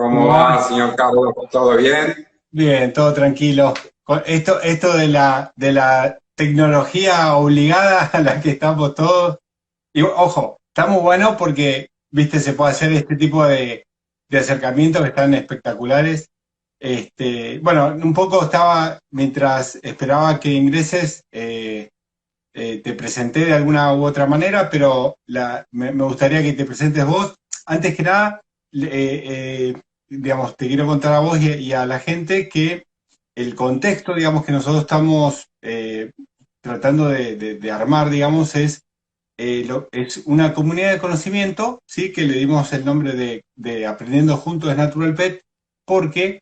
¿Cómo ¿Cómo va, vas? señor Carlos? ¿Todo bien? Bien, todo tranquilo. Esto de la tecnología obligada a la que estamos todos. Y ojo, está muy bueno porque, viste, se puede hacer este tipo de acercamientos que están espectaculares. Bueno, un poco estaba, mientras esperaba que ingreses, te presenté de alguna u otra manera, pero me gustaría que te presentes vos. Antes que nada, digamos, te quiero contar a vos y a la gente que el contexto, digamos, que nosotros estamos tratando de armar, digamos, es una comunidad de conocimiento, ¿sí? Que le dimos el nombre de Aprendiendo Juntos es Natural Pet, porque,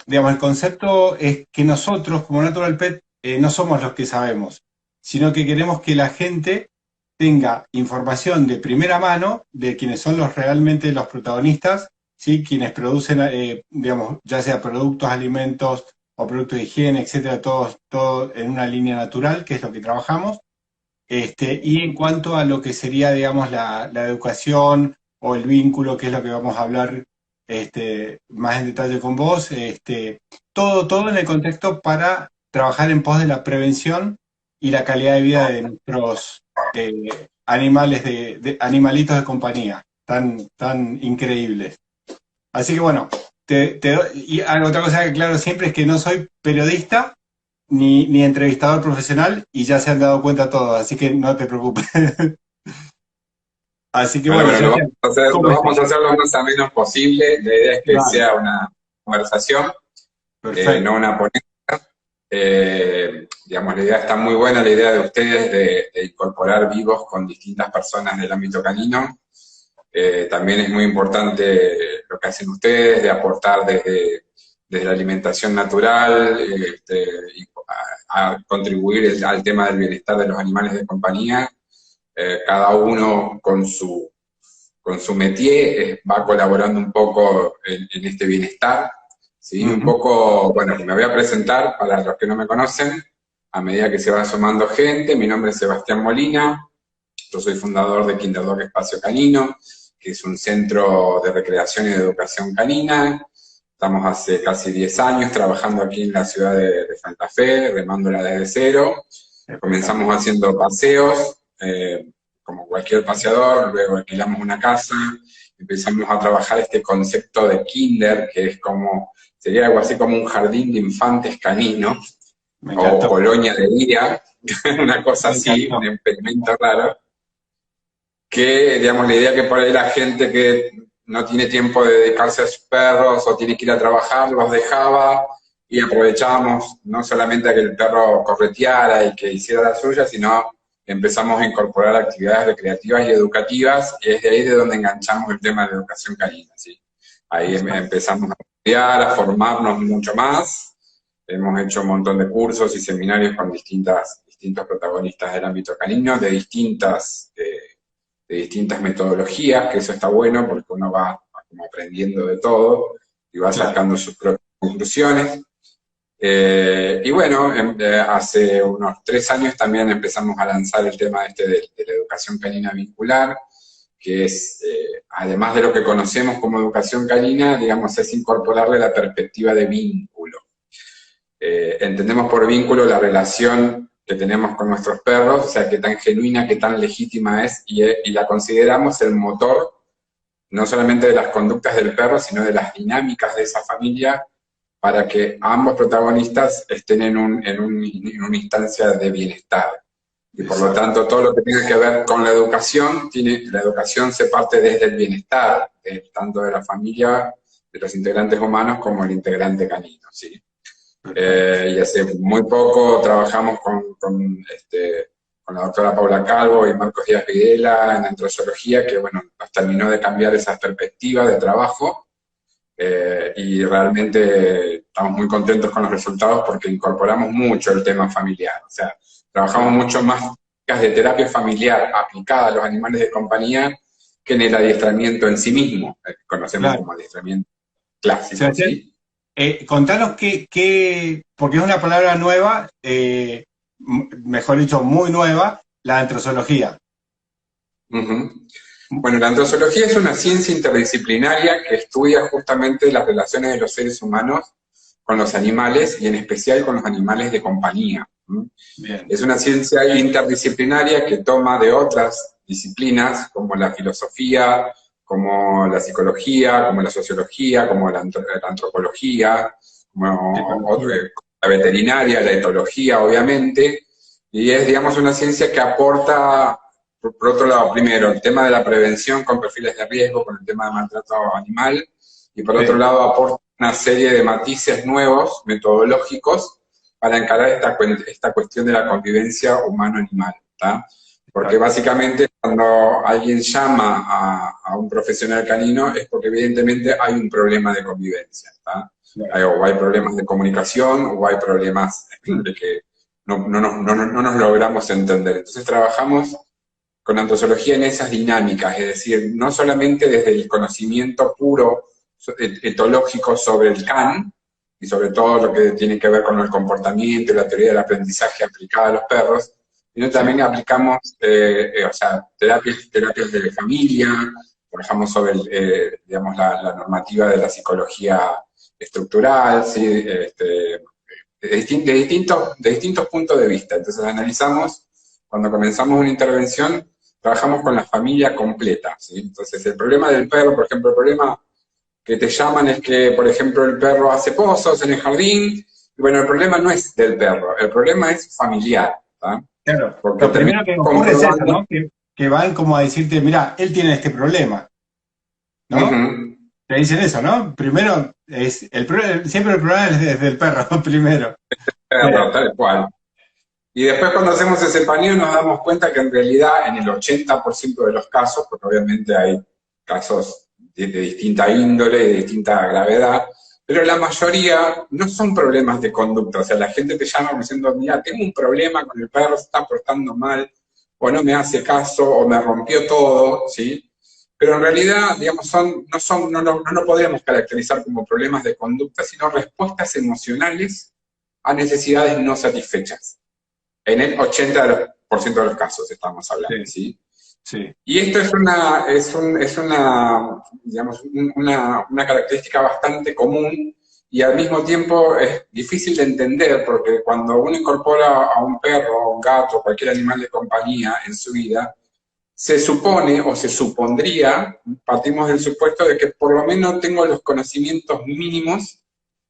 digamos, el concepto es que nosotros, como Natural Pet, no somos los que sabemos, sino que queremos que la gente tenga información de primera mano de quienes son realmente los protagonistas, ¿sí? Quienes producen, digamos, ya sea productos, alimentos o productos de higiene, etcétera, todo en una línea natural, que es lo que trabajamos. Y en cuanto a lo que sería, digamos, la educación o el vínculo, que es lo que vamos a hablar más en detalle con vos, todo en el contexto para trabajar en pos de la prevención y la calidad de vida de nuestros animales, de animalitos de compañía, tan increíbles. Así que bueno, y otra cosa que claro siempre es que no soy periodista, ni entrevistador profesional y ya se han dado cuenta todos, así que no te preocupes. Así que Bueno, bueno, bueno, Sebastián, lo ¿cómo vamos a estás? hacer lo más ameno posible. La idea es que Dale, sea una conversación, no perfecto. una ponencia. Digamos, la idea está muy buena, la idea de ustedes de incorporar vivos con distintas personas del ámbito canino. También es muy importante lo que hacen ustedes, de aportar desde la alimentación natural, y a contribuir al tema del bienestar de los animales de compañía. Cada uno con su métier va colaborando un poco en este bienestar, ¿sí? Un Ujú. poco, bueno, me voy a presentar para los que no me conocen, a medida que se va sumando gente. Mi nombre es Sebastián Molina, yo soy fundador de Kinderdog Espacio Canino, que es un centro de recreación y de educación canina. Estamos hace casi 10 años trabajando aquí en la ciudad de Santa Fe, remándola desde cero. Comenzamos Espectacular. haciendo paseos, como cualquier paseador, luego alquilamos una casa, empezamos a trabajar este concepto de kinder, que es como, sería algo así como un jardín de infantes canino, Me o encantó, colonia de día, una cosa me así, un encantó. experimento raro, que, digamos, la idea que por ahí la gente que no tiene tiempo de dedicarse a sus perros o tiene que ir a trabajar, los dejaba y aprovechábamos no solamente a que el perro correteara y que hiciera la suya, sino empezamos a incorporar actividades recreativas y educativas, y es de ahí de donde enganchamos el tema de la educación canina, ¿sí? Ahí Exacto. empezamos a estudiar, a formarnos mucho más. Hemos hecho un montón de cursos y seminarios con distintos protagonistas del ámbito canino, de distintas metodologías, que eso está bueno porque uno va como aprendiendo de todo y va Claro. sacando sus propias conclusiones. Y bueno, hace unos 3 años también empezamos a lanzar el tema de la educación canina vincular, que es, además de lo que conocemos como educación canina, digamos, es incorporarle la perspectiva de vínculo. Entendemos por vínculo la relación que tenemos con nuestros perros, o sea, qué tan genuina, qué tan legítima es, y la consideramos el motor no solamente de las conductas del perro, sino de las dinámicas de esa familia, para que ambos protagonistas estén en una instancia de bienestar. Y por lo Exacto. tanto, todo lo que tiene que ver con la educación, la educación se parte desde el bienestar, tanto de la familia, de los integrantes humanos, como el integrante canino, ¿sí? Perfecto. Y hace muy poco trabajamos con la doctora Paula Calvo y Marcos Díaz Videla en antrozoología, que bueno, nos terminó de cambiar esa perspectiva de trabajo, y realmente estamos muy contentos con los resultados porque incorporamos mucho el tema familiar. O sea, trabajamos Claro. mucho más técnicas de terapia familiar aplicada a los animales de compañía que en el adiestramiento en sí mismo, el que conocemos Claro. como adiestramiento clásico, Sebastián, ¿sí? contanos porque es una palabra nueva, mejor dicho, muy nueva, la antrozoología. Uh -huh. Bueno, la antrozoología es una ciencia interdisciplinaria que estudia justamente las relaciones de los seres humanos con los animales y en especial con los animales de compañía. Bien. Es una ciencia interdisciplinaria que toma de otras disciplinas como la filosofía, como la psicología, como la sociología, como la antropología, como la veterinaria, la etología, obviamente, y es, digamos, una ciencia que aporta, por otro lado, primero, el tema de la prevención con perfiles de riesgo, con el tema de maltrato animal, y por otro lado aporta una serie de matices nuevos, metodológicos, para encarar esta cuestión de la convivencia humano-animal, ¿tá? Porque básicamente cuando alguien llama a un profesional canino es porque evidentemente hay un problema de convivencia, ¿tá? O hay problemas de comunicación, o hay problemas de que no nos logramos entender. Entonces trabajamos con antrozoología en esas dinámicas, es decir, no solamente desde el conocimiento puro etológico sobre el can, y sobre todo lo que tiene que ver con el comportamiento y la teoría del aprendizaje aplicada a los perros, sino también aplicamos terapias de familia, trabajamos sobre digamos, la normativa de la psicología estructural, ¿sí? De distintos puntos de vista. Entonces analizamos, cuando comenzamos una intervención, trabajamos con la familia completa, ¿sí? Entonces el problema del perro, por ejemplo, el problema que te llaman es que, por ejemplo, el perro hace pozos en el jardín, y bueno, el problema no es del perro, el problema es familiar, ¿tá? Claro, porque lo primero que ocurre es eso, ¿no? Que van como a decirte, mira, él tiene este problema, ¿no? Te dicen eso, ¿no? Primero, siempre el problema es del perro, primero. Perro, tal cual. Y después cuando hacemos ese paneo nos damos cuenta que en realidad en el 80% de los casos, porque obviamente hay casos de distinta índole, de distinta gravedad, pero la mayoría no son problemas de conducta. O sea, la gente te llama diciendo, mira, tengo un problema con el perro, se está portando mal, o no me hace caso, o me rompió todo, ¿sí? Pero en realidad, digamos, no lo podríamos caracterizar como problemas de conducta, sino respuestas emocionales a necesidades no satisfechas. En el 80% de los casos estamos hablando, ¿sí? Sí. Y esto es una característica bastante común y al mismo tiempo es difícil de entender porque cuando uno incorpora a un perro, un gato, cualquier animal de compañía en su vida, se supone o se supondría, partimos del supuesto de que por lo menos tengo los conocimientos mínimos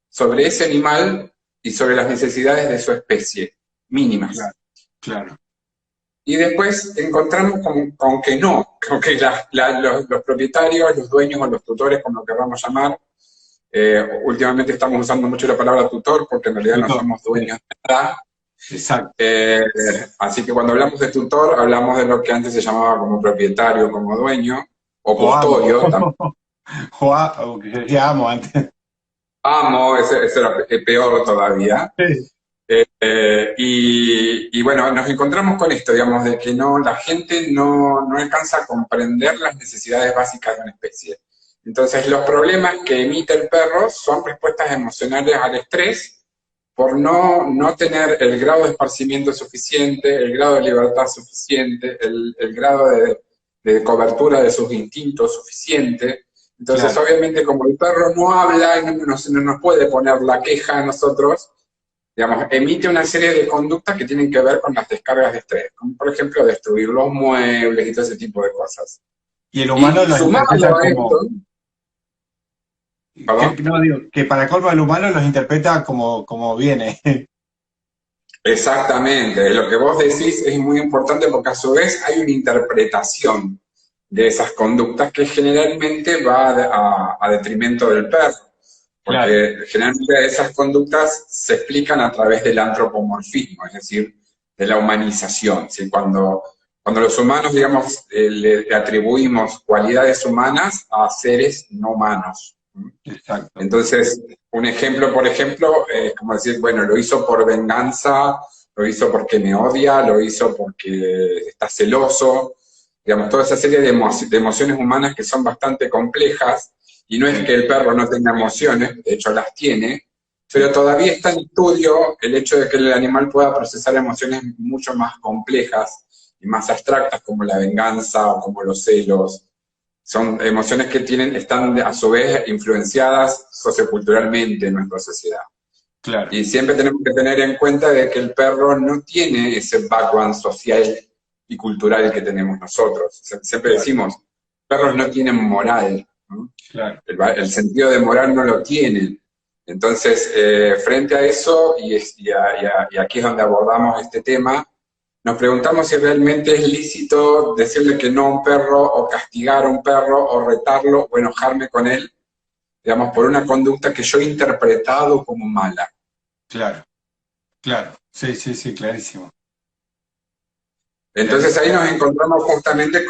sobre ese animal y sobre las necesidades de su especie, mínimas. Claro, claro. Y después encontramos con que no, con que los propietarios, los dueños o los tutores, como lo queramos llamar, últimamente estamos usando mucho la palabra tutor porque en realidad no somos dueños de nada. Exacto. Así que cuando hablamos de tutor, hablamos de lo que antes se llamaba como propietario, como dueño, o custodio. O que se decía amo antes. Amo, ese era peor todavía. Sí. Y bueno, nos encontramos con esto, digamos, de que la gente no alcanza a comprender las necesidades básicas de una especie. Entonces, los problemas que emite el perro son respuestas emocionales al estrés por no tener el grado de esparcimiento suficiente, el grado de libertad suficiente, el grado de cobertura de sus instintos suficiente. Entonces, claro, obviamente, como el perro no habla y no nos puede poner la queja a nosotros, digamos, emite una serie de conductas que tienen que ver con las descargas de estrés, como por ejemplo destruir los muebles y todo ese tipo de cosas. Y el humano los interpreta como... que para colmo el humano los interpreta como viene. Exactamente, lo que vos decís es muy importante porque a su vez hay una interpretación de esas conductas que generalmente va a detrimento del perro. Porque claro, generalmente esas conductas se explican a través del antropomorfismo, es decir, de la humanización. ¿Sí? Cuando los humanos, digamos, le atribuimos cualidades humanas a seres no humanos. Exacto. Entonces, un ejemplo, por ejemplo, es como decir, bueno, lo hizo por venganza, lo hizo porque me odia, lo hizo porque está celoso. Digamos, toda esa serie de emociones humanas que son bastante complejas. Y no es que el perro no tenga emociones, de hecho las tiene, pero todavía está en estudio el hecho de que el animal pueda procesar emociones mucho más complejas y más abstractas como la venganza o como los celos. Son emociones que están a su vez influenciadas socioculturalmente en nuestra sociedad. Claro. Y siempre tenemos que tener en cuenta de que el perro no tiene ese background social y cultural que tenemos nosotros. Siempre decimos, perros no tienen moral, ¿no? Claro. El sentido de moral no lo tienen. Entonces, frente a eso, y aquí es donde abordamos este tema, nos preguntamos si realmente es lícito decirle que no a un perro, o castigar a un perro, o retarlo, o enojarme con él, digamos, por una conducta que yo he interpretado como mala. Claro, claro. Sí, sí, sí, clarísimo. Entonces ahí nos encontramos justamente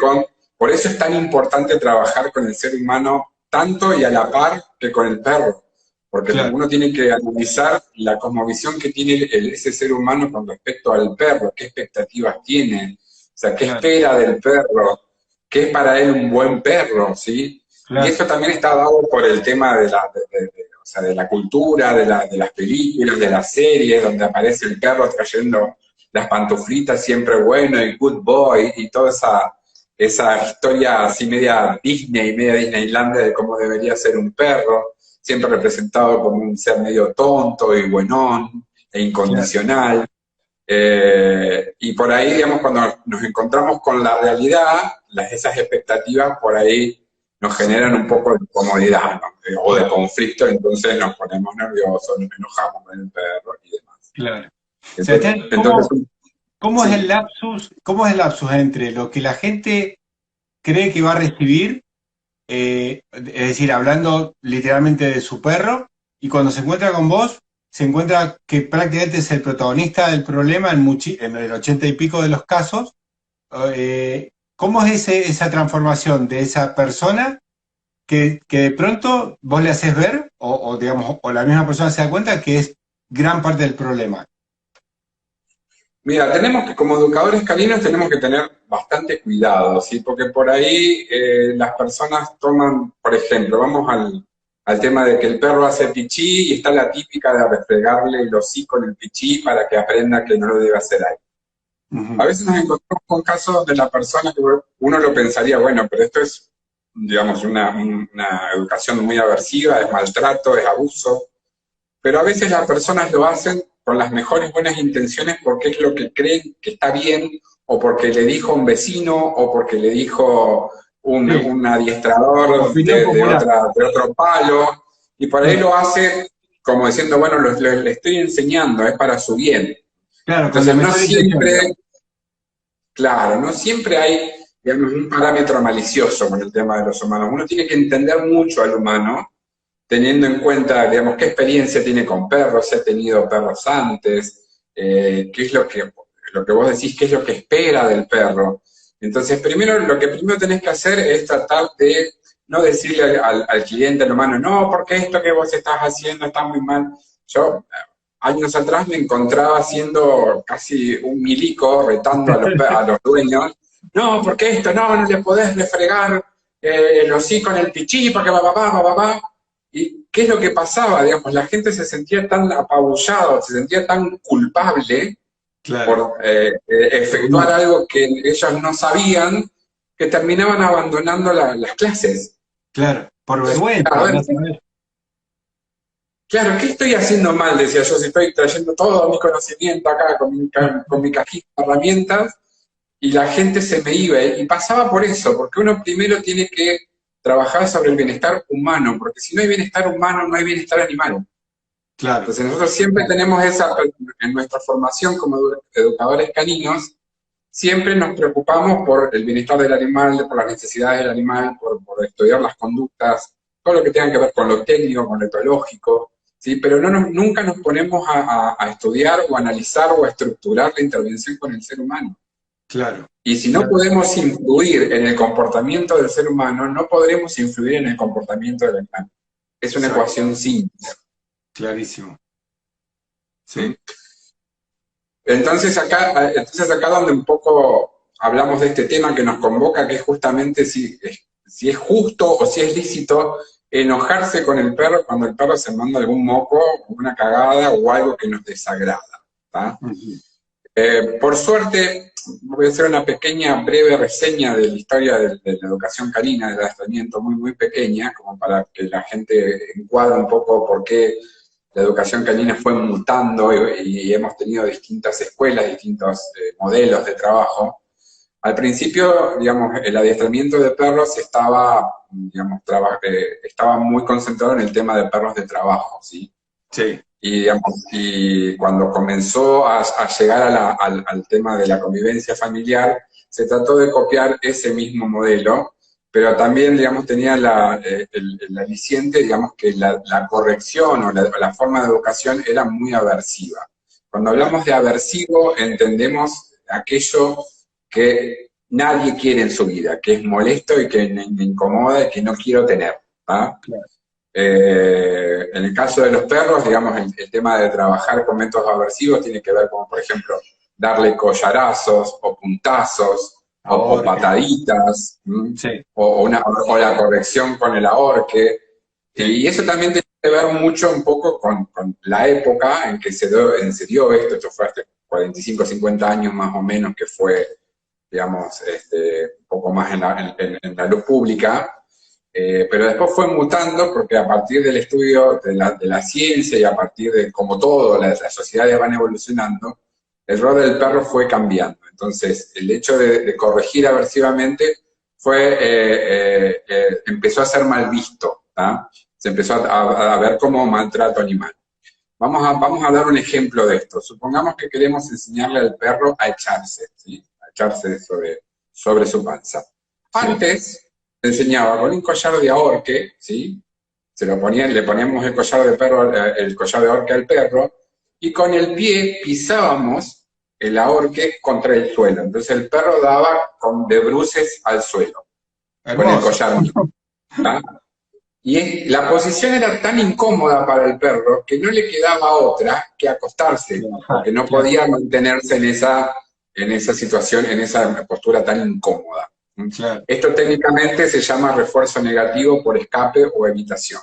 por eso es tan importante trabajar con el ser humano tanto y a la par que con el perro, porque uno tiene que analizar la cosmovisión que tiene ese ser humano con respecto al perro, qué expectativas tiene, o sea, qué espera del perro, qué es para él un buen perro, ¿sí? Y eso también está dado por el tema de la cultura, de las películas, de las series, donde aparece el perro trayendo las pantuflitas siempre bueno, y good boy, y toda esa historia así media Disney, media Disneylandia de cómo debería ser un perro, siempre representado como un ser medio tonto y buenón e incondicional. Y por ahí, digamos, cuando nos encontramos con la realidad, esas expectativas por ahí nos generan un poco de incomodidad, ¿no? O de conflicto, entonces nos ponemos nerviosos, nos enojamos con el perro y demás. Claro. Entonces, ¿cómo es el lapsus entre lo que la gente cree que va a recibir, es decir, hablando literalmente de su perro, y cuando se encuentra con vos, se encuentra que prácticamente es el protagonista del problema en el 80 y pico de los casos? ¿Cómo es esa transformación de esa persona que de pronto vos le haces ver, digamos, o la misma persona se da cuenta que es gran parte del problema? Mira, como educadores caninos tenemos que tener bastante cuidado, ¿sí? Porque por ahí las personas toman, por ejemplo, vamos al tema de que el perro hace pichí y está la típica de refregarle el hocico en el pichí para que aprenda que no lo debe hacer ahí. A veces nos encontramos con casos de la persona que uno lo pensaría, bueno, pero esto es, digamos, una educación muy aversiva, es maltrato, es abuso, pero a veces las personas lo hacen con las mejores buenas intenciones porque es lo que creen que está bien, o porque le dijo un vecino, o porque le dijo un adiestrador de otro palo, y por ahí lo hace como diciendo, bueno, le estoy enseñando, es para su bien. Claro, entonces no siempre hay, digamos, un parámetro malicioso con el tema de los humanos. Uno tiene que entender mucho al humano, teniendo en cuenta, digamos, qué experiencia tiene con perros, si ha tenido perros antes, qué es lo que vos decís, qué es lo que espera del perro. Entonces, lo que primero tenés que hacer es tratar de no decirle al cliente, al humano, no, porque esto que vos estás haciendo está muy mal. Yo, años atrás, me encontraba haciendo casi un milico, retando a los dueños, no, porque esto, no le podés refregar el hocico en el pichí, porque va. ¿Y qué es lo que pasaba? Digamos, la gente se sentía tan apabullada, se sentía tan culpable por efectuar algo que ellos no sabían, que terminaban abandonando las clases. Claro, por vergüenza. Claro, ¿qué estoy haciendo mal? Decía yo, si estoy trayendo todo mi conocimiento acá con mi cajita de herramientas, y la gente se me iba. Y pasaba por eso, porque uno primero tiene que trabajar sobre el bienestar humano, porque si no hay bienestar humano, no hay bienestar animal. Claro. Entonces nosotros siempre tenemos en nuestra formación como educadores caninos, siempre nos preocupamos por el bienestar del animal, por las necesidades del animal, por estudiar las conductas, todo lo que tenga que ver con lo técnico, con lo etológico, ¿sí? Pero nunca nos ponemos a estudiar o analizar o a estructurar la intervención con el ser humano. Claro. Y si no podemos influir en el comportamiento del ser humano, no podremos influir en el comportamiento del animal. Es una ecuación simple. Clarísimo. Sí. Entonces acá donde un poco hablamos de este tema que nos convoca, que es justamente si es justo o si es lícito enojarse con el perro cuando el perro se manda algún moco, una cagada o algo que nos desagrada. Por suerte, voy a hacer una pequeña, breve reseña de la historia de la educación canina, del adiestramiento, muy, muy pequeña, como para que la gente encuadre un poco por qué la educación canina fue mutando y hemos tenido distintas escuelas, distintos modelos de trabajo. Al principio, digamos, el adiestramiento de perros estaba, digamos, estaba muy concentrado en el tema de perros de trabajo, ¿sí? Sí. Y, digamos, y cuando comenzó a llegar al tema de la convivencia familiar, se trató de copiar ese mismo modelo, pero también, digamos, tenía el aliciente, digamos, que la corrección o la forma de educación era muy aversiva. Cuando hablamos de aversivo, entendemos aquello que nadie quiere en su vida, que es molesto y que me incomoda y que no quiero tener. ¿Ah? Claro. En el caso de los perros, digamos, el tema de trabajar con métodos aversivos tiene que ver con, por ejemplo, darle collarazos o puntazos o pataditas, sí. o la corrección con el ahorque. Sí. Y eso también tiene que ver mucho un poco con la época en que se dio esto fue hace 45, 50 años más o menos, que fue, digamos, un poco más en la luz pública. Pero después fue mutando porque a partir del estudio de la ciencia y a partir de, como todo, las sociedades van evolucionando, el rol del perro fue cambiando. Entonces, el hecho de corregir aversivamente empezó a ser mal visto, ¿tá? Se empezó a ver como maltrato animal. Vamos a dar un ejemplo de esto. Supongamos que queremos enseñarle al perro a echarse, ¿sí? A echarse sobre su panza. Antes se enseñaba con un collar de ahorque, ¿sí? Le poníamos el collar de ahorque al perro, y con el pie pisábamos el ahorque contra el suelo. Entonces el perro daba de bruces al suelo, con el collar mismo. ¿Ah? Y la posición era tan incómoda para el perro que no le quedaba otra que acostarse, porque no podía mantenerse en esa situación, en esa postura tan incómoda. Claro. Esto técnicamente se llama refuerzo negativo por escape o evitación.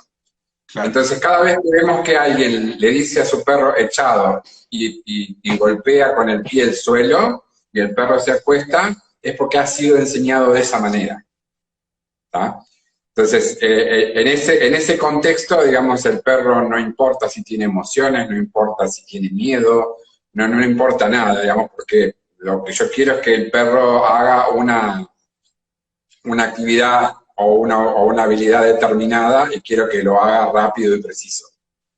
Claro. Entonces, cada vez que vemos que alguien le dice a su perro echado y golpea con el pie el suelo y el perro se acuesta, es porque ha sido enseñado de esa manera. ¿Tá? Entonces, en ese contexto, digamos, el perro no importa si tiene emociones, no importa si tiene miedo, no importa nada, digamos, porque lo que yo quiero es que el perro haga una actividad o una habilidad determinada y quiero que lo haga rápido y preciso.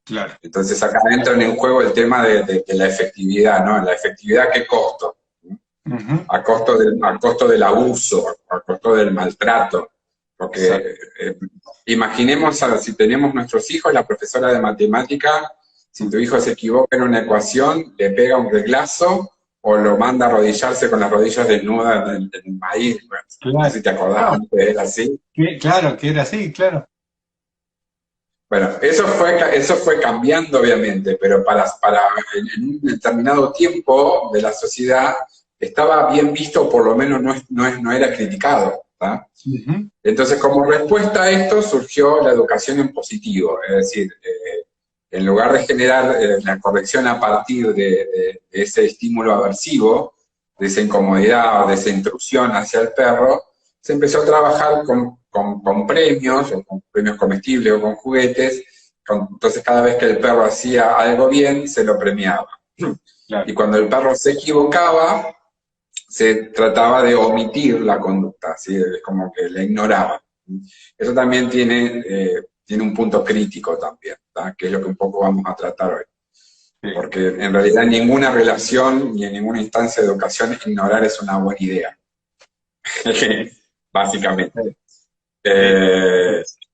Claro. Entonces acá entra en juego el tema de la efectividad, ¿no? La efectividad, ¿qué costo? A costo del abuso, a costo del maltrato. Porque imaginemos, si tenemos nuestros hijos, la profesora de matemática, si tu hijo se equivoca en una ecuación, le pega un reglazo o lo manda a arrodillarse con las rodillas desnudas del maíz. Claro. No sé si te acordás, que era así. Claro, que era así, claro. Bueno, eso fue cambiando, obviamente, pero en un determinado tiempo de la sociedad estaba bien visto, por lo menos no era criticado. ¿Tá? Entonces, como respuesta a esto, surgió la educación en positivo, es decir, en lugar de generar la corrección a partir de ese estímulo aversivo, de esa incomodidad o de esa intrusión hacia el perro, se empezó a trabajar con premios, o con premios comestibles o con juguetes. Entonces, cada vez que el perro hacía algo bien, se lo premiaba. Claro. Y cuando el perro se equivocaba, se trataba de omitir la conducta, ¿sí? Es como que la ignoraba. Eso también tiene un punto crítico también, ¿tá? Que es lo que un poco vamos a tratar hoy. Sí. Porque en realidad en ninguna relación ni en ninguna instancia de educación ignorar es una buena idea. Básicamente.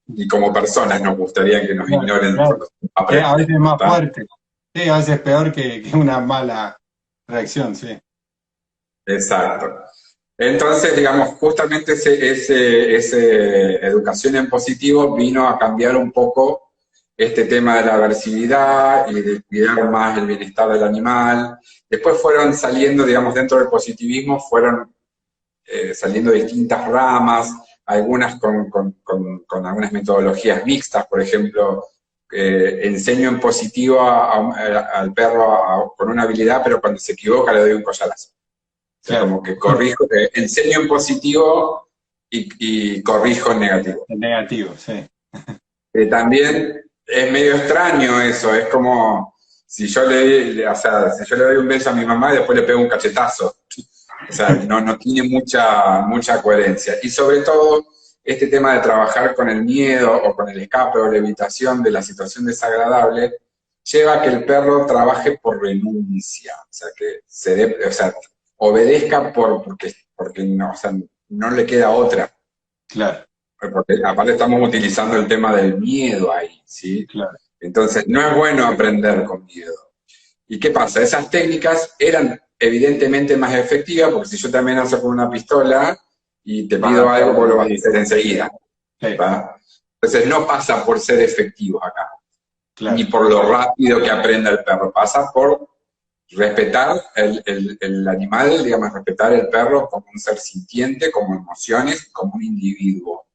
Y como personas nos gustaría que nos ignoren. Claro. A veces es más fuerte. Sí, a veces es peor que una mala reacción, sí. Exacto. Entonces, digamos, justamente ese educación en positivo vino a cambiar un poco este tema de la aversividad y de cuidar más el bienestar del animal. Después fueron saliendo, digamos, dentro del positivismo, fueron saliendo distintas ramas, algunas con algunas metodologías mixtas, por ejemplo, enseño en positivo al perro con una habilidad, pero cuando se equivoca le doy un collarazo. O sea, como que corrijo, enseño en positivo y corrijo en negativo. En negativo, sí. También es medio extraño eso, es como si yo o sea, si yo le doy un beso a mi mamá y después le pego un cachetazo. O sea, no tiene mucha coherencia. Y sobre todo, este tema de trabajar con el miedo o con el escape o la evitación de la situación desagradable lleva a que el perro trabaje por renuncia. O sea, que obedezca porque no, o sea, no le queda otra. Claro. Porque aparte estamos utilizando el tema del miedo ahí, ¿sí? Claro. Entonces, no es bueno aprender con miedo. ¿Y qué pasa? Esas técnicas eran evidentemente más efectivas, porque si yo te amenazo con una pistola y te pido algo, vos lo vas a hacer enseguida. Sí. Entonces, no pasa por ser efectivo acá, claro, ni por lo rápido que aprenda el perro, pasa por respetar el animal, digamos, respetar el perro como un ser sintiente, como emociones, como un individuo,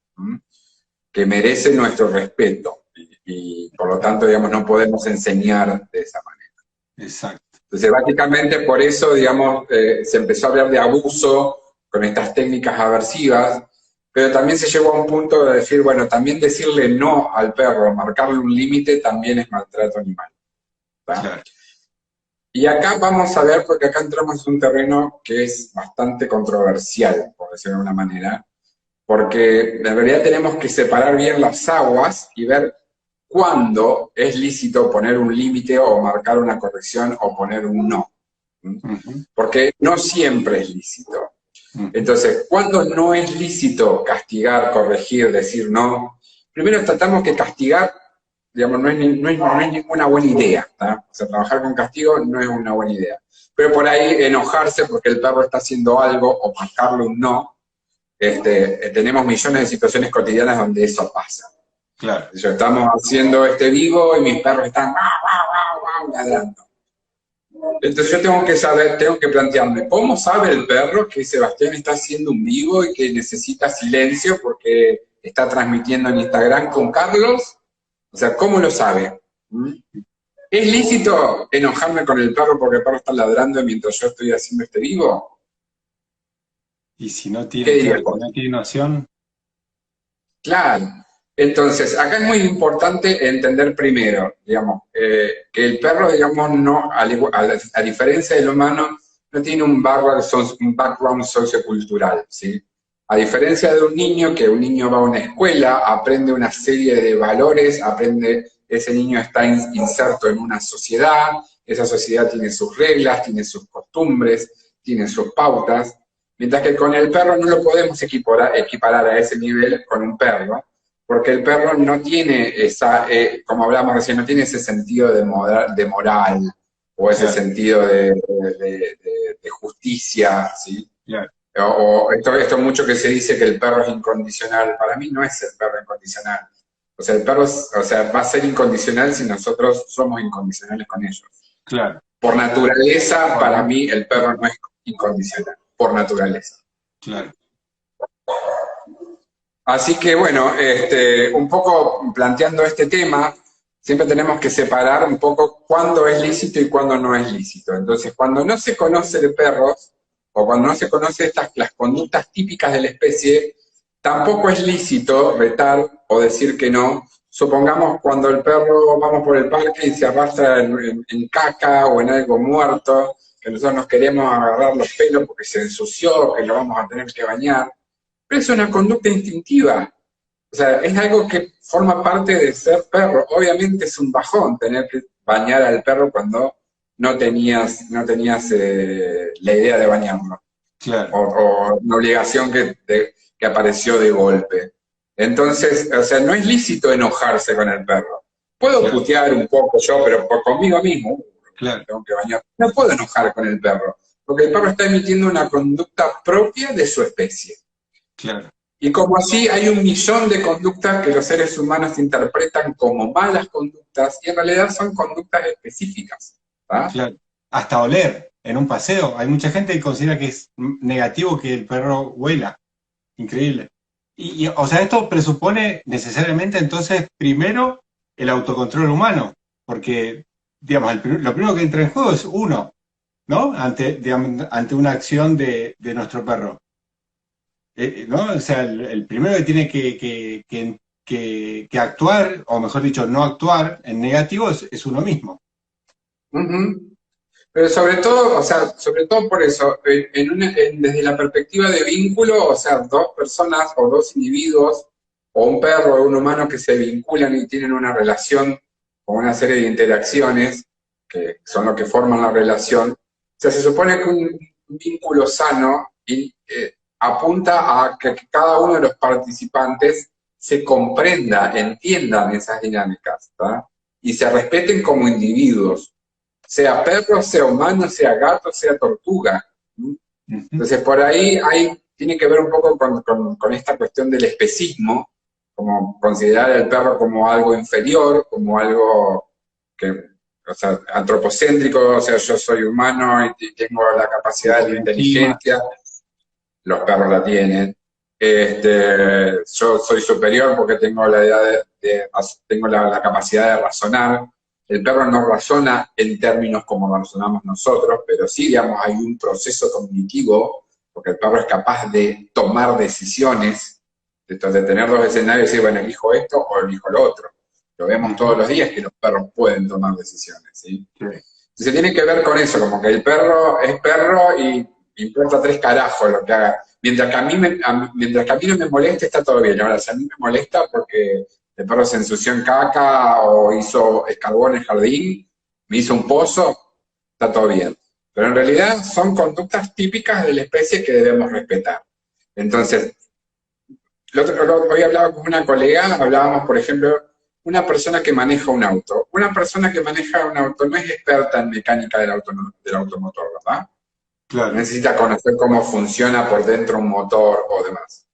que merece nuestro respeto. Y por lo tanto, digamos, no podemos enseñar de esa manera. Exacto. Entonces, básicamente por eso, digamos, se empezó a hablar de abuso con estas técnicas aversivas, pero también se llegó a un punto de decir, bueno, también decirle no al perro, marcarle un límite, también es maltrato animal. Claro. Y acá vamos a ver, porque acá entramos en un terreno que es bastante controversial, por decirlo de alguna manera, porque en realidad tenemos que separar bien las aguas y ver cuándo es lícito poner un límite o marcar una corrección o poner un no. Porque no siempre es lícito. Entonces, ¿cuándo no es lícito castigar, corregir, decir no? Primero tratamos que castigar, digamos, no es ninguna buena idea. ¿tá? O sea, trabajar con castigo no es una buena idea. Pero por ahí enojarse porque el perro está haciendo algo o marcarle un no, tenemos millones de situaciones cotidianas donde eso pasa. Claro. Estamos haciendo vivo y mis perros están ladrando. Entonces yo tengo que plantearme, ¿cómo sabe el perro que Sebastián está haciendo un vivo y que necesita silencio porque está transmitiendo en Instagram con Carlos? O sea, ¿cómo lo sabe? ¿Es lícito enojarme con el perro porque el perro está ladrando mientras yo estoy haciendo vivo? ¿Y si no tiene noción? Claro. Entonces, acá es muy importante entender primero, digamos, que el perro, digamos, no, a diferencia del humano, no tiene un background sociocultural, ¿sí? A diferencia de un niño, que un niño va a una escuela, aprende una serie de valores, ese niño está inserto en una sociedad, esa sociedad tiene sus reglas, tiene sus costumbres, tiene sus pautas, mientras que con el perro no lo podemos equiparar a ese nivel con un perro, porque el perro no tiene como hablamos recién, no tiene ese sentido de moral, o ese sentido de justicia, ¿sí? Claro. O esto mucho que se dice que el perro es incondicional. Para mí no es el perro incondicional. O sea, el perro va a ser incondicional si nosotros somos incondicionales con ellos. Claro. Por naturaleza, para mí, el perro no es incondicional. Por naturaleza. Claro. Así que bueno, un poco planteando este tema, siempre tenemos que separar un poco cuándo es lícito y cuándo no es lícito. Entonces, cuando no se conoce de perros, o cuando no se conoce las conductas típicas de la especie, tampoco es lícito retar o decir que no. Supongamos cuando el perro vamos por el parque y se arrastra en caca o en algo muerto, que nosotros nos queremos agarrar los pelos porque se ensució, que lo vamos a tener que bañar. Pero es una conducta instintiva. O sea, es algo que forma parte de ser perro. Obviamente es un bajón tener que bañar al perro cuando no tenías la idea de bañarlo. Claro. O una obligación que apareció de golpe. Entonces, o sea, no es lícito enojarse con el perro. Puedo putear un poco yo, pero conmigo mismo, claro, tengo que bañar. No puedo enojar con el perro, porque el perro está emitiendo una conducta propia de su especie. Claro. Y como así hay un millón de conductas que los seres humanos interpretan como malas conductas, y en realidad son conductas específicas. ¿va? Claro. Hasta oler en un paseo. Hay mucha gente que considera que es negativo que el perro huela. Increíble. O sea, esto presupone necesariamente, entonces, primero, el autocontrol humano, porque, digamos, lo primero que entra en juego es uno, ¿no? Ante una acción de nuestro perro. ¿No? O sea, el primero que tiene que actuar, o mejor dicho, no actuar en negativo es uno mismo. Ujú. Pero sobre todo, o sea, sobre todo por eso, desde la perspectiva de vínculo, o sea, dos personas o dos individuos, o un perro o un humano que se vinculan y tienen una relación con una serie de interacciones que son lo que forman la relación. O sea, se supone que un vínculo sano apunta a que cada uno de los participantes se comprenda, entiendan esas dinámicas, ¿tá? Y se respeten como individuos, sea perro, sea humano, sea gato, sea tortuga. Entonces, por ahí tiene que ver un poco con esta cuestión del especismo, como considerar al perro como algo inferior, como algo que, o sea, antropocéntrico, o sea, yo soy humano y tengo la capacidad de la Encima, inteligencia, los perros la tienen. Yo soy superior porque tengo la idea tengo la capacidad de razonar. El perro no razona en términos como razonamos nosotros, pero sí, digamos, hay un proceso cognitivo, porque el perro es capaz de tomar decisiones, de tener dos escenarios y decir, bueno, elijo esto o elijo lo otro. Lo vemos todos los días que los perros pueden tomar decisiones, ¿sí? sí. Entonces tiene que ver con eso, como que el perro es perro y importa tres carajos lo que haga. Mientras que mientras que a mí no me moleste, está todo bien. Ahora, si a mí me molesta porque el perro se ensució en caca o escarbó en el jardín, me hizo un pozo, está todo bien. Pero en realidad son conductas típicas de la especie que debemos respetar. Entonces, hoy hablaba con una colega, hablábamos, por ejemplo, una persona que maneja un auto. Una persona que maneja un auto no es experta en mecánica del automotor, ¿verdad? Claro. Necesita conocer cómo funciona por dentro un motor o demás.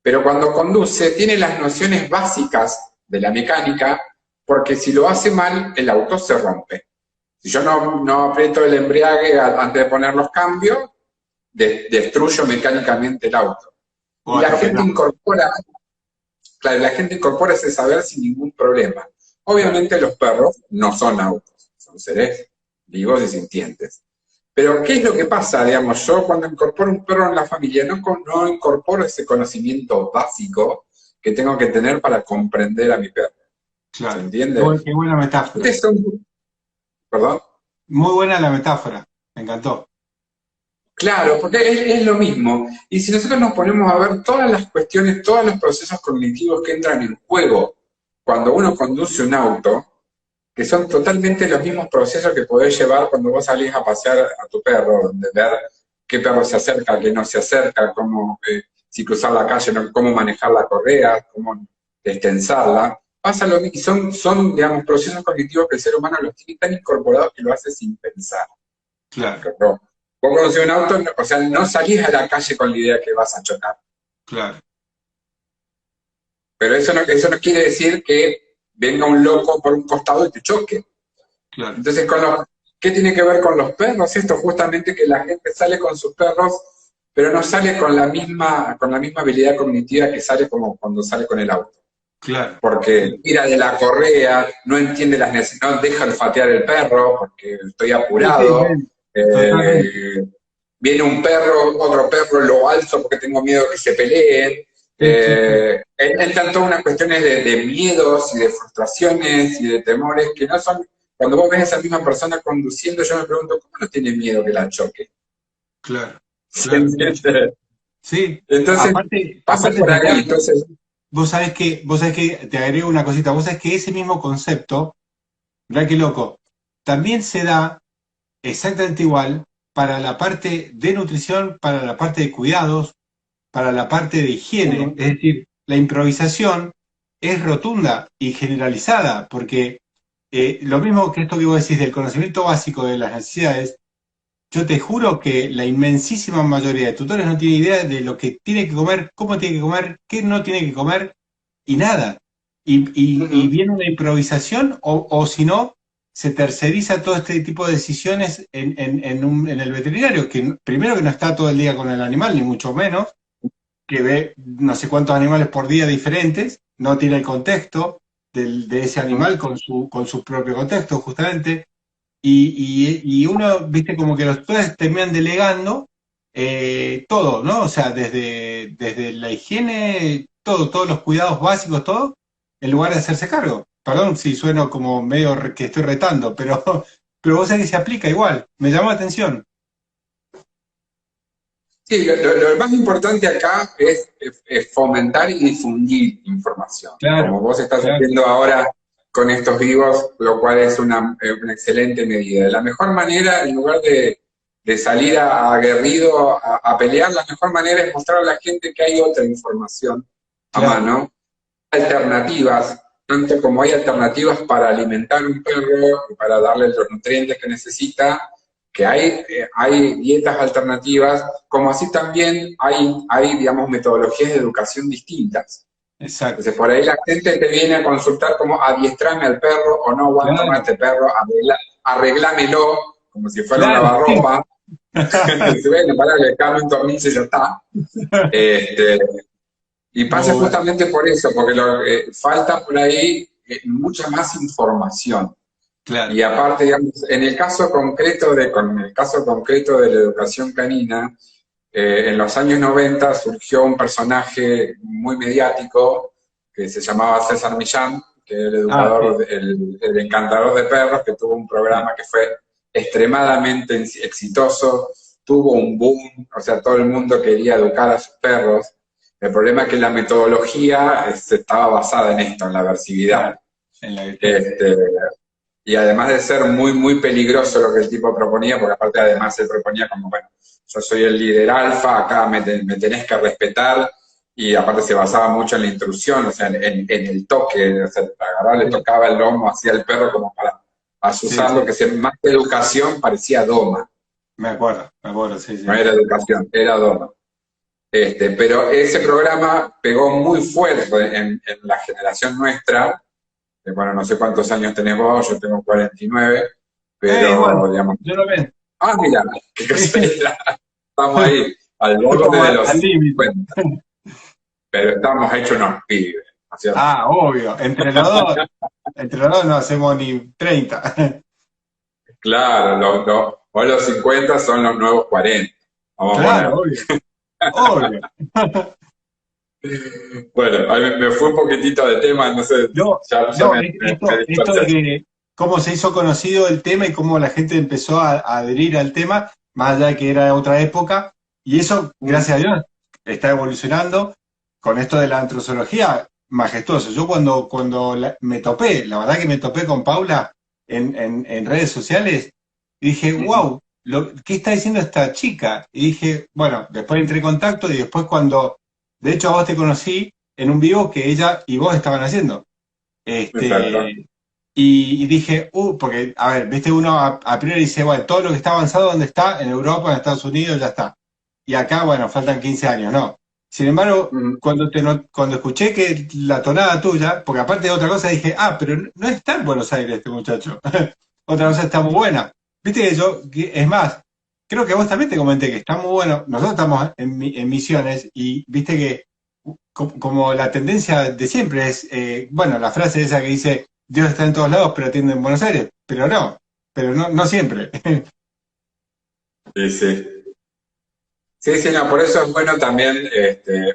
Pero cuando conduce tiene las nociones básicas de la mecánica, porque si lo hace mal, el auto se rompe. Si yo no aprieto el embriague antes de poner los cambios, destruyo mecánicamente el auto. O Y atropellamos. claro, la gente incorpora ese saber sin ningún problema. Claro, Obviamente los perros no son autos, son seres vivos y sintientes. Pero, ¿qué es lo que pasa? Digamos, yo cuando incorporo un perro en la familia no incorporo ese conocimiento básico que tengo que tener para comprender a mi perro. ¿Se claro. entiende? Qué buena metáfora. Ustedes son, perdón. Muy buena la metáfora. Me encantó. Claro, porque es lo mismo. Y si nosotros nos ponemos a ver todas las cuestiones, todos los procesos cognitivos que entran en juego cuando uno conduce un auto, que son totalmente los mismos procesos que podés llevar cuando vos salís a pasear a tu perro, de ver qué perro se acerca, qué no se acerca, cómo, si cruzar la calle, cómo manejar la correa, cómo destensarla. Pasa lo mismo, y son, digamos, procesos cognitivos que el ser humano los tiene tan incorporados que lo hace sin pensar. Claro, Vos conducís un auto, o sea, no salís a la calle con la idea que vas a chocar. claro, Pero eso no quiere decir que venga un loco por un costado y te choque. claro. Entonces, ¿qué tiene que ver con los perros? Esto justamente que la gente sale con sus perros, pero no sale con la misma habilidad cognitiva que sale como cuando sale con el auto. Claro. Porque tira de la correa, no entiende las necesidades, no deja olfatear el perro porque estoy Sí, sí, apurado. sí, totalmente. eh, Viene un perro, otro perro, lo alzo porque tengo miedo que se peleen. Sí, sí, sí. Entran todas unas cuestiones de miedos y de frustraciones y de temores que no son. Cuando vos ves a esa misma persona conduciendo, yo me pregunto, ¿cómo no tiene miedo que la choque? Claro, ¿Se claro. entiende? Sí, Entonces, pasa aparte por ahí. Santiago, Entonces, vos sabés que, te agrego una cosita, vos sabés que ese mismo concepto, mirá qué loco, también se da exactamente igual para la parte de nutrición, para la parte de cuidados, para la parte de higiene. Es decir, la improvisación es rotunda y generalizada, porque lo mismo que esto que vos decís del conocimiento básico de las necesidades, yo te juro que la inmensísima mayoría de tutores no tiene idea de lo que tiene que comer, cómo tiene que comer, qué no tiene que comer y nada. Y viene una improvisación o si no, se terceriza todo este tipo de decisiones en el veterinario, que primero que no está todo el día con el animal, ni mucho menos, que ve no sé cuántos animales por día diferentes, no tiene el contexto de ese animal con su propio contexto, justamente. Y uno, viste, como que los padres terminan delegando todo, ¿no? O sea, desde la higiene, todo, todos los cuidados básicos, todo, en lugar de hacerse cargo. Perdón si sueno como medio que estoy retando, pero vos sabés que se aplica igual. Me llamó la atención. Sí, lo más importante acá es fomentar y difundir información, como Claro, vos estás claro, haciendo ahora con estos vivos, lo cual es una excelente medida. De la mejor manera, en lugar de salir aguerrido a pelear, la mejor manera es mostrar a la gente que hay otra información a claro. mano, alternativas, tanto como hay alternativas para alimentar un perro y para darle los nutrientes que necesita, que hay dietas alternativas, como así también digamos, metodologías de educación distintas. Exacto. Entonces, por ahí la gente te viene a consultar como adiestrame al perro o no aguanto más Claro, este perro, arreglámelo, como si fuera un claro. lavarropa. Entonces, bueno, para que cambie un tornillo y ya está. Este, y pasa Muy bueno. justamente por eso, porque falta por ahí mucha más información. Claro. Y aparte, digamos, con el caso concreto de la educación canina, en los años 90 surgió un personaje muy mediático que se llamaba César Millán, que era el Ah, sí. educador, el encantador de perros, que tuvo un programa que fue extremadamente exitoso, tuvo un boom, o sea, todo el mundo quería educar a sus perros. El problema es que la metodología estaba basada en esto, en la aversividad. Claro. En la virtud. Este, y además de ser muy, muy peligroso lo que el tipo proponía, porque aparte además él proponía como, bueno, yo soy el líder alfa, acá me tenés que respetar, y aparte se basaba mucho en la intrusión, o sea, en el toque, o sea, agarraba, le Sí, tocaba el lomo hacia el perro como para sí, asusarlo, sí. que más que educación parecía doma, Me acuerdo, sí, no sí. era educación, era doma. Pero ese programa pegó muy fuerte en la generación nuestra, bueno, no sé cuántos años tenés vos, yo tengo 49, Igual, pero digamos, yo también. mira, qué casualidad, estamos ahí, al borde Estamos de los al límite. 50, pero estamos hechos unos pibes, ¿no es cierto? Ah, obvio. Entre los dos no hacemos ni 30. Claro, hoy los 50 son los nuevos 40, vamos a Claro, poner. obvio. Obvio. Bueno, ahí me fue un poquitito de tema, no sé, No, ya no, me esto de dispersé. que cómo se hizo conocido el tema y cómo la gente empezó a adherir al tema, más allá de que era otra época, y eso, gracias a Dios, está evolucionando con esto de la antrozoología, majestuoso. Yo cuando me topé, la verdad que me topé con Paula en redes sociales, dije, wow, ¿qué está diciendo esta chica? Y dije, bueno, después entré en contacto y después de hecho a vos te conocí en un vivo que ella y vos estaban haciendo. Exacto. Y dije, porque, a ver, viste, uno a priori dice, bueno, todo lo que está avanzado, ¿dónde está? En Europa, en Estados Unidos, ya está. Y acá, bueno, faltan 15 años, ¿no? Sin embargo, Mm, cuando escuché que la tonada tuya, porque aparte de otra cosa, dije, pero no está en Buenos Aires este muchacho. Otra cosa está muy buena. Viste que es más, creo que vos también te comenté que está muy bueno. Nosotros estamos en Misiones y viste que como la tendencia de siempre es, bueno, la frase esa que dice, Dios está en todos lados, pero atiende en Buenos Aires, pero no, no siempre. sí, sí. Sí, sí, no, por eso es bueno también,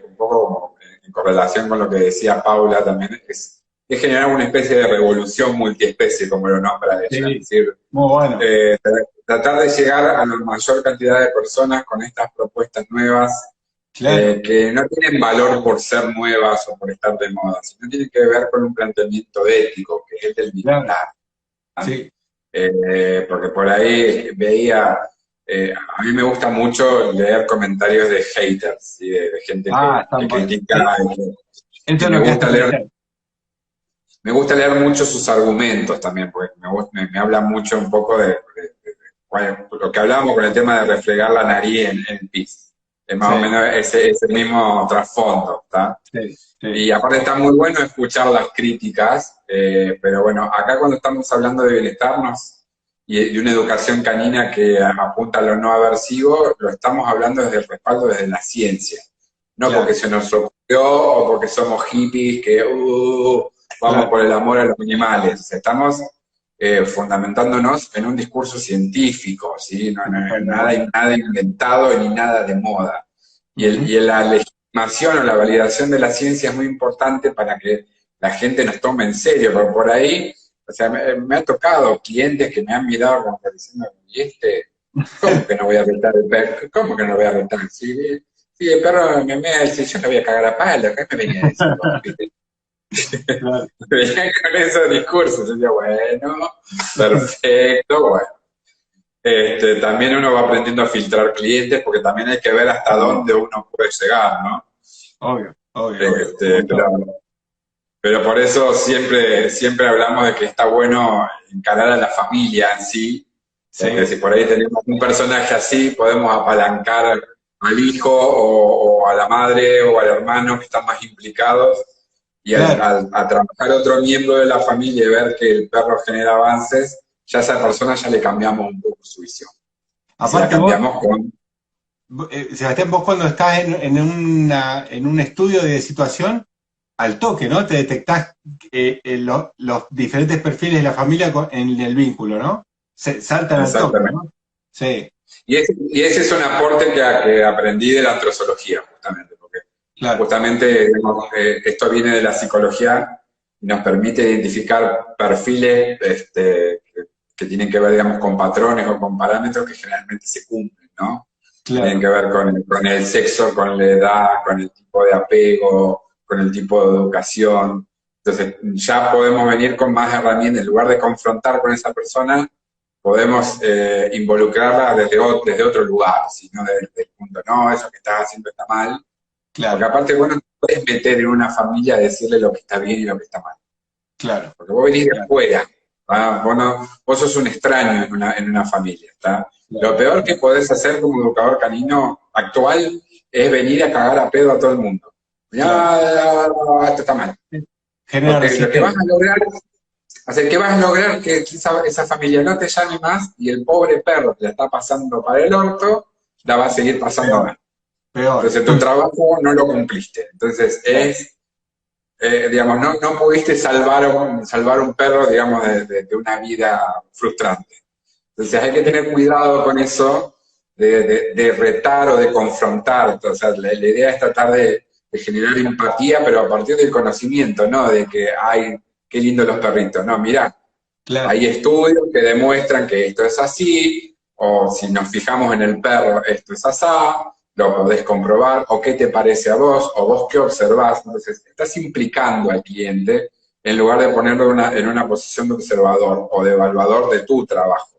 un poco como en correlación con lo que decía Paula también, es generar una especie de revolución multiespecie, como lo nombra ella. Es Sí, decir, muy bueno, tratar de llegar a la mayor cantidad de personas con estas propuestas nuevas, claro, que no tienen valor por ser nuevas o por estar de moda, sino tienen que ver con un planteamiento ético, que es el del claro, bienestar. ¿Ah? sí. Porque por ahí veía, a mí me gusta mucho leer comentarios de haters, ¿sí? De gente que Están buenos. critica, Eso y es lo que hace crecer. me gusta leer mucho sus argumentos también, porque me habla mucho un poco lo que hablábamos con el tema de refregar la nariz en el piso. Es más o Sí, menos ese mismo trasfondo, ¿está? sí, sí, Y aparte está muy bueno escuchar las críticas, pero bueno, acá cuando estamos hablando de bienestar y de una educación canina que apunta a lo no aversivo, lo estamos hablando desde el respaldo, desde la ciencia. No porque claro, se nos ocurrió o porque somos hippies que vamos por el amor a los animales. O sea, estamos fundamentándonos en un discurso científico, ¿sí? Nada inventado ni nada de moda. Y la legitimación o la validación de la ciencia es muy importante para que la gente nos tome en serio, porque por ahí, o sea, me ha tocado clientes que me han mirado como diciendo, ¿y este? ¿Cómo que no voy a retar el perro? ¿Cómo que no voy a retar? Si el perro me mea el sillón, le voy a cagar a palo, ¿qué me venía a decir? Claro. Venían con esos discursos, yo decía, bueno, perfecto, bueno. También uno va aprendiendo a filtrar clientes porque también hay que ver hasta dónde uno puede llegar, ¿no? Obvio. Pero por eso siempre hablamos de que está bueno encarar a la familia en sí, que si por ahí tenemos un personaje así, podemos apalancar al hijo o a la madre o al hermano que están más implicados, y a trabajar otro miembro de la familia y ver que el perro genera avances, ya a esa persona ya le cambiamos un poco su visión. Aparte Sebastián, vos cuando estás en un estudio de situación, al toque, ¿no? Te detectás los diferentes perfiles de la familia en el vínculo, ¿no? Saltan al toque, ¿no? Sí. Y ese es un aporte que aprendí de la antrozoología, justamente, porque justamente esto viene de la psicología y nos permite identificar perfiles que tienen que ver, digamos, con patrones o con parámetros que generalmente se cumplen, ¿no? Claro. Tienen que ver con el sexo, con la edad, con el tipo de apego, con el tipo de educación. Entonces ya podemos venir con más herramientas. En lugar de confrontar con esa persona, podemos involucrarla desde otro lugar, sino desde el punto, no, eso que estás haciendo está mal. Claro. Porque aparte vos no te puedes meter en una familia a decirle lo que está bien y lo que está mal. Claro. Porque vos venís de afuera. Vos sos un extraño en una familia, ¿está? Lo peor que podés hacer como educador canino actual es venir a cagar a pedo a todo el mundo. Esto está mal. Porque lo que vas a lograr, que esa familia no te llame más y el pobre perro que la está pasando para el orto, la va a seguir pasando mal. Entonces tu trabajo no lo cumpliste. Entonces digamos, no pudiste salvar un perro, digamos, de una vida frustrante. Entonces hay que tener cuidado con eso de retar o de confrontar. O sea, la idea es tratar de generar empatía, pero a partir del conocimiento, no de que, ay, qué lindos los perritos. No, mirá, hay estudios que demuestran que esto es así, o si nos fijamos en el perro, esto es asá, lo podés comprobar, o qué te parece a vos, o vos qué observás. Entonces, estás implicando al cliente en lugar de ponerlo en una posición de observador o de evaluador de tu trabajo.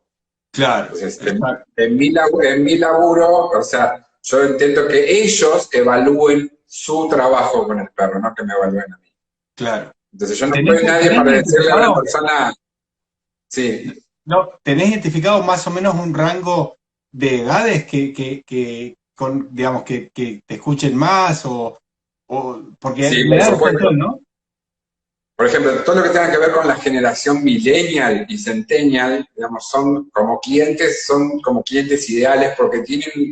Claro. Entonces, en mi laburo, o sea, yo intento que ellos evalúen su trabajo con el perro, no que me evalúen a mí. Claro. Entonces, yo no soy nadie para decirle a la persona... Sí. No, ¿tenés identificado más o menos un rango de edades digamos, que te escuchen más o porque sí, me da un montón, ¿no? Por ejemplo, todo lo que tenga que ver con la generación millennial y centennial, digamos, son como clientes ideales porque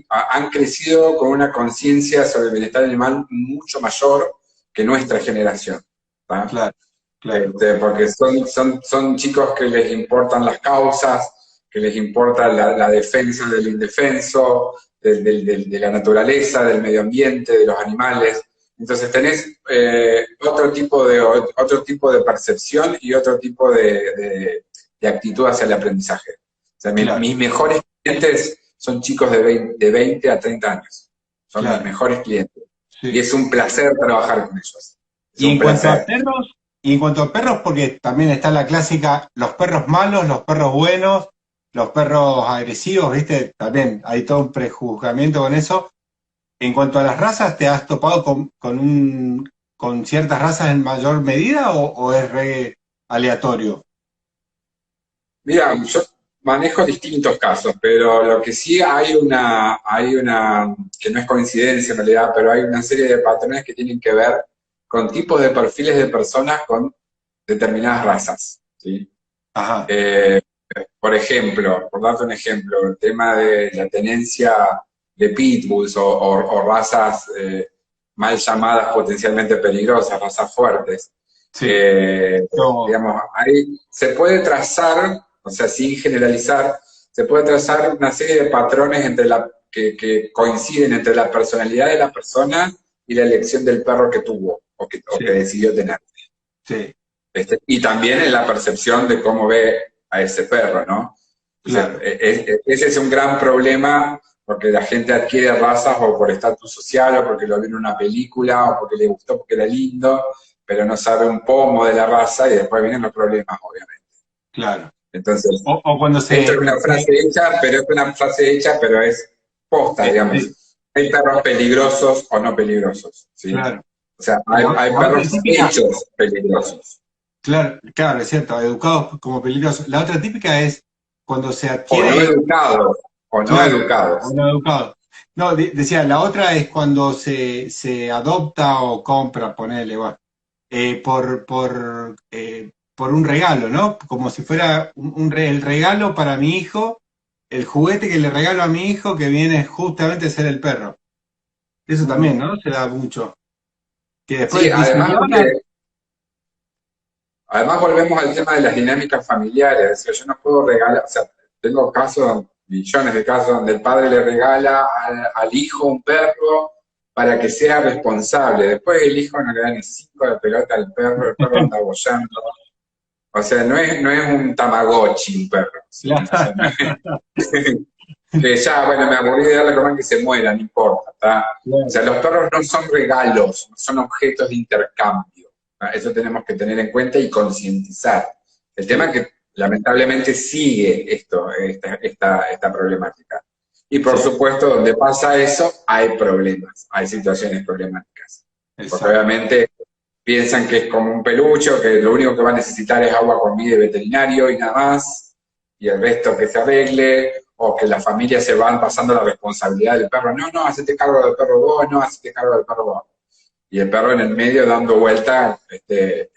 han crecido con una conciencia sobre el bienestar animal mucho mayor que nuestra generación. ¿tá? Claro. Porque son chicos que les importan las causas, que les importa la defensa del indefenso, de la naturaleza, del medio ambiente, de los animales. Entonces tenés otro tipo de percepción y otro tipo de actitud hacia el aprendizaje. O sea, mis mejores clientes son chicos de 20 a 30 años. Son mis mejores clientes. Sí. Y es un placer trabajar con ellos. Y en cuanto a perros, porque también está la clásica, los perros malos, los perros buenos, los perros agresivos, ¿viste? También hay todo un prejuzgamiento con eso. En cuanto a las razas, ¿te has topado con ciertas razas en mayor medida o es re aleatorio? Mira, yo manejo distintos casos, pero lo que sí hay una, que no es coincidencia en realidad, pero hay una serie de patrones que tienen que ver con tipos de perfiles de personas con determinadas razas, ¿sí? Ajá. Por ejemplo, por darte un ejemplo, el tema de la tenencia de pitbulls o razas mal llamadas potencialmente peligrosas, razas fuertes. Sí. No. Digamos, ahí se puede trazar, o sea, sin generalizar, se puede trazar una serie de patrones que coinciden entre la personalidad de la persona y la elección del perro que tuvo o que Sí, decidió tener. sí, Y también en la percepción de cómo ve a ese perro, ¿no? Entonces, claro. ese es un gran problema porque la gente adquiere razas o por estatus social o porque lo vio en una película o porque le gustó porque era lindo, pero no sabe un pomo de la raza y después vienen los problemas, obviamente. Claro. Entonces, O cuando esto es una frase hecha, pero es una frase hecha, pero es posta, sí, digamos. Hay perros peligrosos o no peligrosos, ¿sí? claro. O sea, hay La otra perros típica, hechos peligrosos. claro, claro, es cierto, educados como peligrosos. La otra típica es cuando se O no adquiere, educados, o no claro, o educados. no educado. No, decía, la otra es cuando se adopta o compra, ponele, bueno, por un regalo, ¿no? Como si fuera el regalo para mi hijo, el juguete que le regalo a mi hijo que viene justamente a ser el perro. Eso también, ¿no? Se da mucho. Que Sí, después dicen, y además, ahora, porque, además volvemos al tema de las dinámicas familiares. O sea, yo no puedo regalar, o sea, tengo casos, millones de casos, donde el padre le regala al hijo un perro para que sea responsable. Después el hijo no le da ni cinco de pelota al perro, el perro anda bollando. O sea, no es un tamagotchi un perro, ¿sí? O sea, no es que ya, bueno, me aburrí de darle comer que se muera, no importa, ¿tá? O sea, los perros no son regalos, no son objetos de intercambio. ¿tá? Eso tenemos que tener en cuenta y concientizar. El tema es sí, que lamentablemente sigue esta problemática. Y por sí, supuesto, donde pasa eso, hay problemas, hay situaciones problemáticas. Porque exacto. obviamente piensan que es como un peluche, que lo único que va a necesitar es agua, comida y veterinario y nada más, y el resto que se arregle, o que las familias se van pasando la responsabilidad del perro. No, no, hacete cargo del perro vos, no, hacete cargo del perro vos. Y el perro en el medio dando vuelta,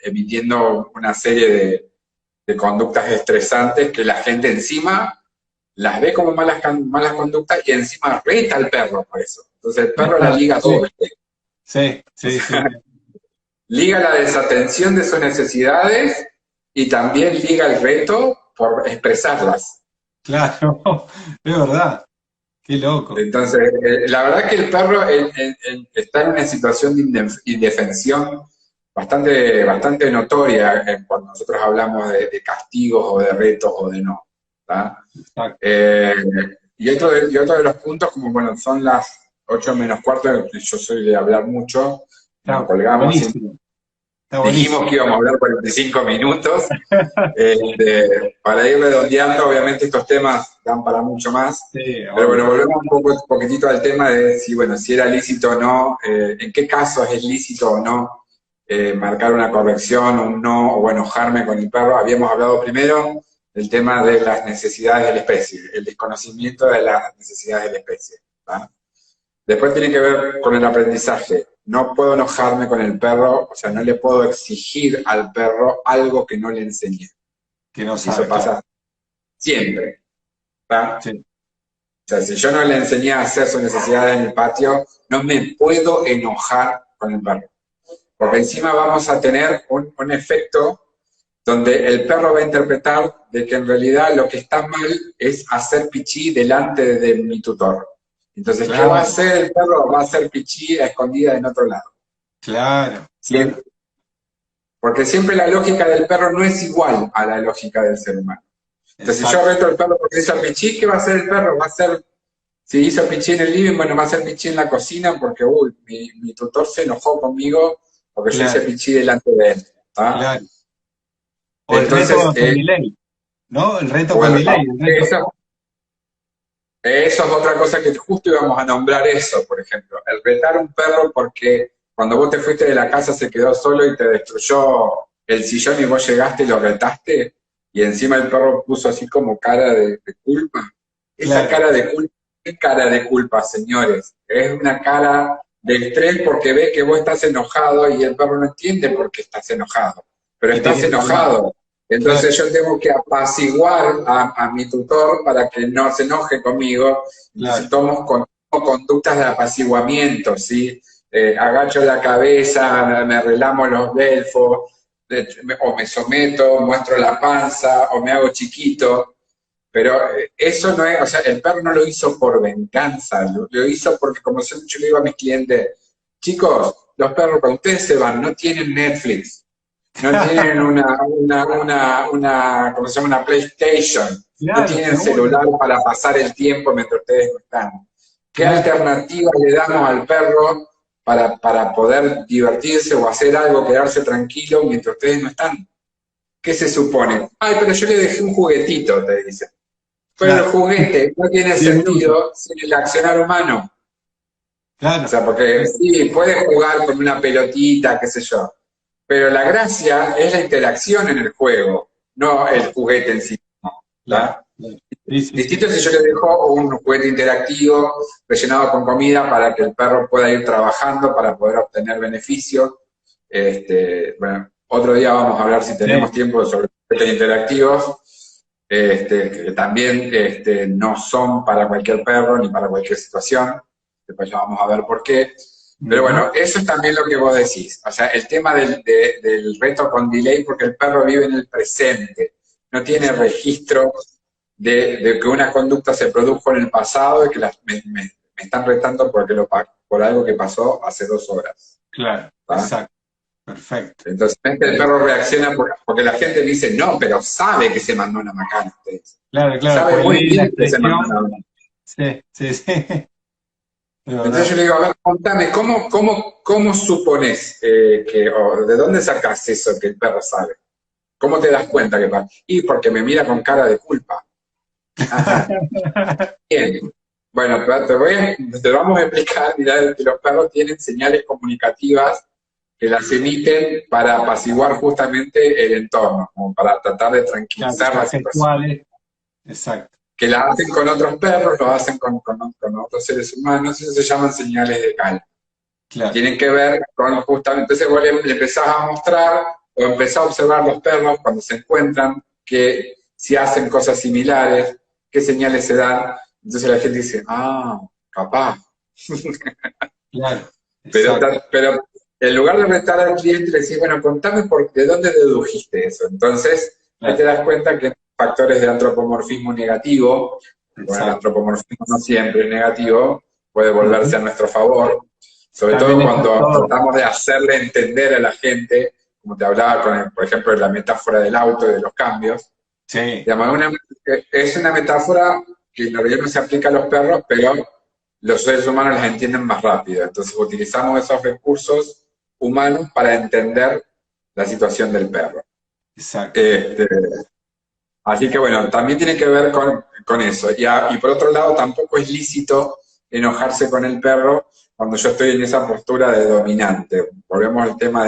emitiendo una serie de conductas estresantes que la gente encima las ve como malas conductas y encima reta al perro por eso. Entonces el perro la liga Sí, doble. sí, O sí, sí, sea, liga la desatención de sus necesidades y también liga el reto por expresarlas. claro, es verdad, qué loco. Entonces, la verdad que el perro está en una situación de indefensión bastante notoria cuando nosotros hablamos de castigos o de retos o de no. ¿tá? Exacto. Eh, y otro de los puntos, como bueno, son las 8 menos cuarto, yo soy de hablar mucho, nos Está colgamos y buenísimo, está dijimos buenísimo. que íbamos a hablar 45 minutos. Para ir redondeando, obviamente estos temas dan para mucho más, Sí, pero bueno, obvio. volvemos un poquitito al tema de si, bueno, si era lícito o no, en qué casos es lícito o no marcar una corrección, un no, o enojarme con el perro. Habíamos hablado primero del tema de las necesidades de la especie, el desconocimiento de las necesidades de la especie. ¿tá? Después tiene que ver con el aprendizaje. No puedo enojarme con el perro, o sea, no le puedo exigir al perro algo que no le enseñé. Que no Y eso sabe, claro. pasa siempre. ¿tá? Sí, O sea, si yo no le enseñé a hacer sus necesidades en el patio, no me puedo enojar con el perro. Porque encima vamos a tener un efecto donde el perro va a interpretar de que en realidad lo que está mal es hacer pichí delante de mi tutor. Entonces, ¿qué va a claro, hacer el perro? Va a hacer pichí a escondida en otro lado. claro, claro. Siempre. Porque siempre la lógica del perro no es igual a la lógica del ser humano. Entonces, si yo Exacto. reto al perro porque hizo pichí, ¿qué va a hacer el perro? Va a hacer, si hizo pichí en el living, bueno, va a hacer pichí en la cocina porque, mi tutor se enojó conmigo porque yo hice Claro, pichí delante de él. ¿tá? claro. O el Entonces, reto con delay, ¿no? El reto con bueno, delay, el reto. eso es otra cosa que justo íbamos a nombrar eso, por ejemplo. El retar a un perro porque cuando vos te fuiste de la casa se quedó solo y te destruyó el sillón y vos llegaste y lo retaste y encima el perro puso así como cara de culpa. Esa Claro, cara de culpa, ¿qué cara de culpa, señores? Es una cara de estrés porque ve que vos estás enojado y el perro no entiende por qué estás enojado. Pero y te estás quiere calmar. enojado. Claro, Entonces yo tengo que apaciguar a mi tutor para que no se enoje conmigo. Entonces claro. tomo conductas de apaciguamiento, ¿sí? Agacho la cabeza, me relamo los belfos, o me someto, muestro la panza, o me hago chiquito, pero eso no es, o sea, el perro no lo hizo por venganza, lo hizo porque como yo le digo a mis clientes, chicos, los perros cuando ustedes se van, no tienen Netflix, no tienen ¿cómo se llama? Una PlayStation, no Claro, tienen seguro. celular para pasar el tiempo mientras ustedes no están. ¿Qué Claro. alternativa le damos al perro para poder divertirse o hacer algo, quedarse tranquilo mientras ustedes no están? ¿Qué se supone? Ay, pero yo le dejé un juguetito, te dicen. Pero el Claro. juguete no tiene 10 minutos. sentido sin el accionar humano. O Claro. sea, porque sí, puedes jugar con una pelotita, qué sé yo. Pero la gracia es la interacción en el juego, no el juguete en sí mismo. Claro. ¿Tá? Claro. Sí, sí, Distinto sí. si yo le dejo un juguete interactivo rellenado con comida para que el perro pueda ir trabajando para poder obtener beneficios. Bueno, otro día vamos a hablar, si tenemos Sí. tiempo, sobre juguetes interactivos, que también no son para cualquier perro ni para cualquier situación. Después ya vamos a ver por qué. Pero bueno, eso es también lo que vos decís. O sea, el tema del reto con delay, porque el perro vive en el presente, no tiene registro de que una conducta se produjo en el pasado y que me están retando por algo que pasó hace 2 horas. Claro. ¿Tá? Exacto. Perfecto. Entonces el perro reacciona porque la gente dice, no, pero sabe que se mandó una macana. Claro, claro. Sabe Por muy ahí la bien que se mandó expresión. una macana. Sí, sí, sí. De Entonces yo verdad. le digo, a ver, contame, ¿cómo supones o de dónde sacas eso que el perro sabe? ¿Cómo te das cuenta que pasa? Y porque me mira con cara de culpa. Ajá. Bien. Bueno, te vamos a explicar, mirá, que los perros tienen señales comunicativas que las emiten para apaciguar justamente el entorno, como para tratar de Claro, tranquilizar la situación. gestuales. Exacto. Que la hacen con otros perros, lo hacen con otros seres humanos, eso se llaman señales de calma. Claro. Tienen que ver con justamente, entonces vos le empezás a mostrar o empezás a observar los perros cuando se encuentran, que si hacen cosas similares, qué señales se dan. Entonces la gente dice, ah, capaz. Claro. Pero, Exacto. pero en lugar de retar al cliente, le decís, bueno, contame de dónde dedujiste eso. Entonces, ahí te Claro. das cuenta que hay factores de antropomorfismo negativo. Bueno, el Exacto. antropomorfismo no siempre es negativo, puede volverse a nuestro favor, sobre todo También está cuando todo. tratamos de hacerle entender a la gente, como te hablaba, por ejemplo, de la metáfora del auto y de los cambios. Sí. Digamos, es una metáfora que en realidad no se aplica a los perros, pero los seres humanos las entienden más rápido. Entonces utilizamos esos recursos humanos para entender la situación del perro. Exacto. Este, Así que bueno, también tiene que ver con eso. Y por otro lado, tampoco es lícito enojarse con el perro cuando yo estoy en esa postura de dominante. Volvemos al tema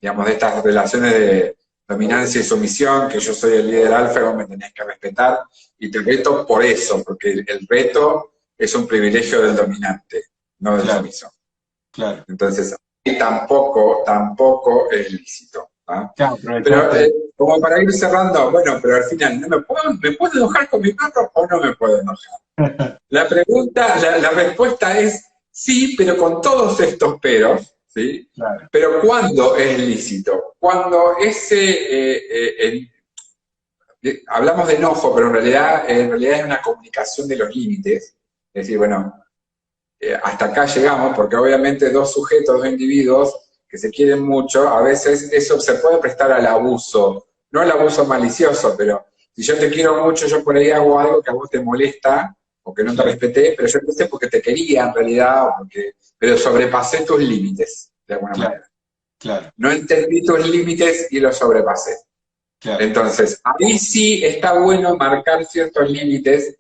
digamos, de estas relaciones de dominancia y sumisión, que yo soy el líder alfa y vos me tenés que respetar. Y te reto por eso, porque el reto es un privilegio del dominante, no del sumiso. Claro. Entonces, tampoco es lícito. ¿Ah? Claro, Pero aprovecharte. como para ir cerrando, bueno, pero al final, ¿me puedo enojar con mi perro o no me puedo enojar? La respuesta es sí, pero con todos estos peros, ¿sí? Claro. Pero ¿cuándo es lícito? Cuando hablamos de enojo, pero en realidad es una comunicación de los límites. Es decir, bueno, hasta acá llegamos, porque obviamente dos sujetos, dos individuos que se quieren mucho, a veces eso se puede prestar al abuso, no al abuso malicioso, pero si yo te quiero mucho, yo por ahí hago algo que a vos te molesta, o que no te respeté, pero yo lo hice porque te quería en realidad, pero sobrepasé tus límites, de alguna manera. Claro. No entendí tus límites y los sobrepasé. Claro. Entonces, ahí sí está bueno marcar ciertos límites.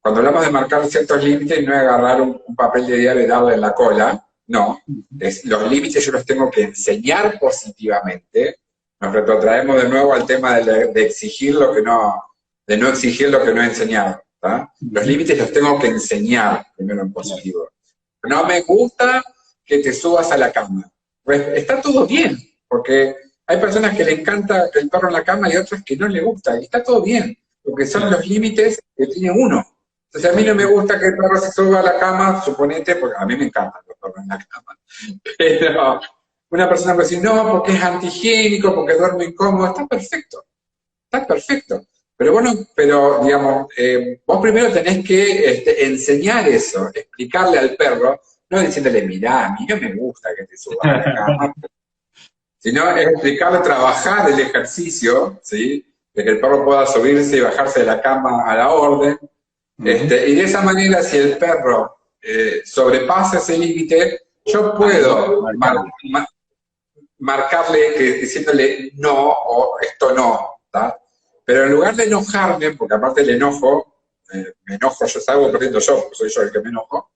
Cuando hablamos de marcar ciertos límites, no es agarrar un papel de diario y darle en la cola, no. Los límites yo los tengo que enseñar positivamente. Nos retrotraemos de nuevo al tema de exigir lo que no, de no exigir lo que no he enseñado. ¿Tá? Los límites los tengo que enseñar primero en positivo. No me gusta que te subas a la cama. Pues está todo bien, porque hay personas que le encanta el perro en la cama y otras que no le gusta, y está todo bien, porque son los límites que tiene uno. Entonces a mí no me gusta que el perro se suba a la cama, suponete, porque a mí me encantan los perros en la cama, pero una persona puede decir, no, porque es antihigiénico, porque duerme incómodo, está perfecto. Está perfecto. Pero bueno, pero digamos, vos primero tenés que enseñar eso, explicarle al perro, no diciéndole, mirá, a mí no me gusta que te subas a la cama, sino explicarle, trabajar el ejercicio, ¿sí? De que el perro pueda subirse y bajarse de la cama a la orden. Y de esa manera, si el perro sobrepasa ese límite, yo puedo marcarle, diciéndole no o esto no, ¿tá? Pero en lugar de enojarme, porque aparte del enojo, me enojo, yo salgo perdiendo yo, porque soy yo el que me enojo,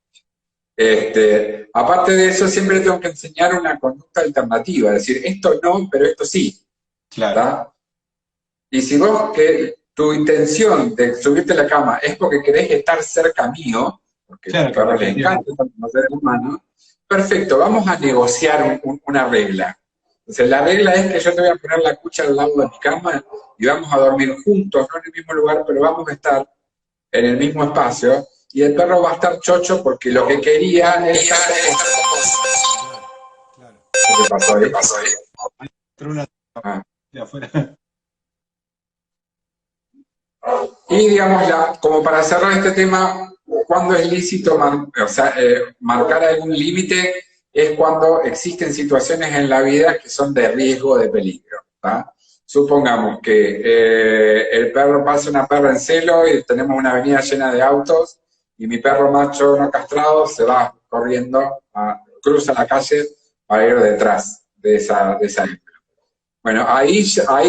aparte de eso, siempre tengo que enseñar una conducta alternativa, es decir, esto no, pero esto sí. Claro. ¿Tá? Y si vos, que tu intención de subirte a la cama es porque querés estar cerca mío, porque a perro le encanta estar con ser humano, perfecto, vamos a negociar una regla. Entonces, la regla es que yo te voy a poner la cucha al lado de mi cama y vamos a dormir juntos, no en el mismo lugar, pero vamos a estar en el mismo espacio, y el perro va a estar chocho porque lo que quería es estar... Claro. ¿Qué pasó ahí? ¿Qué pasó ahí? De afuera. Y digamos, como para cerrar este tema, cuando es lícito marcar algún límite es cuando existen situaciones en la vida que son de riesgo, de peligro. ¿Tá? Supongamos que el perro pasa una perra en celo y tenemos una avenida llena de autos y mi perro macho no castrado se va corriendo, cruza la calle para ir detrás de esa hembra. Bueno, ahí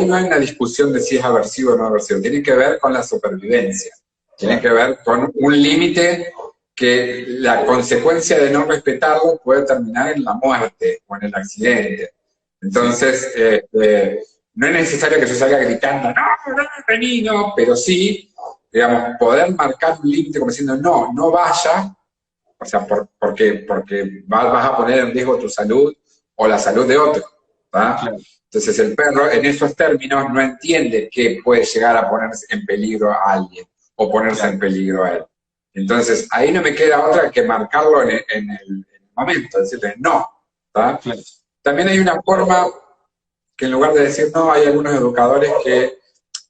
no hay una discusión de si es aversivo o no aversivo, tiene que ver con la supervivencia, tiene que ver con un límite que la consecuencia de no respetarlo puede terminar en la muerte o en el accidente. Entonces, no es necesario que yo salga gritando, no, vení, no, pero sí, digamos, poder marcar un límite como diciendo, no vaya, o sea, porque vas a poner en riesgo tu salud o la salud de otro, ¿tá? Claro. Entonces el perro en esos términos no entiende que puede llegar a ponerse en peligro a alguien o ponerse en peligro a él. Entonces ahí no me queda otra que marcarlo en el momento, decirle no, ¿tá? Claro. También hay una forma que en lugar de decir no, hay algunos educadores que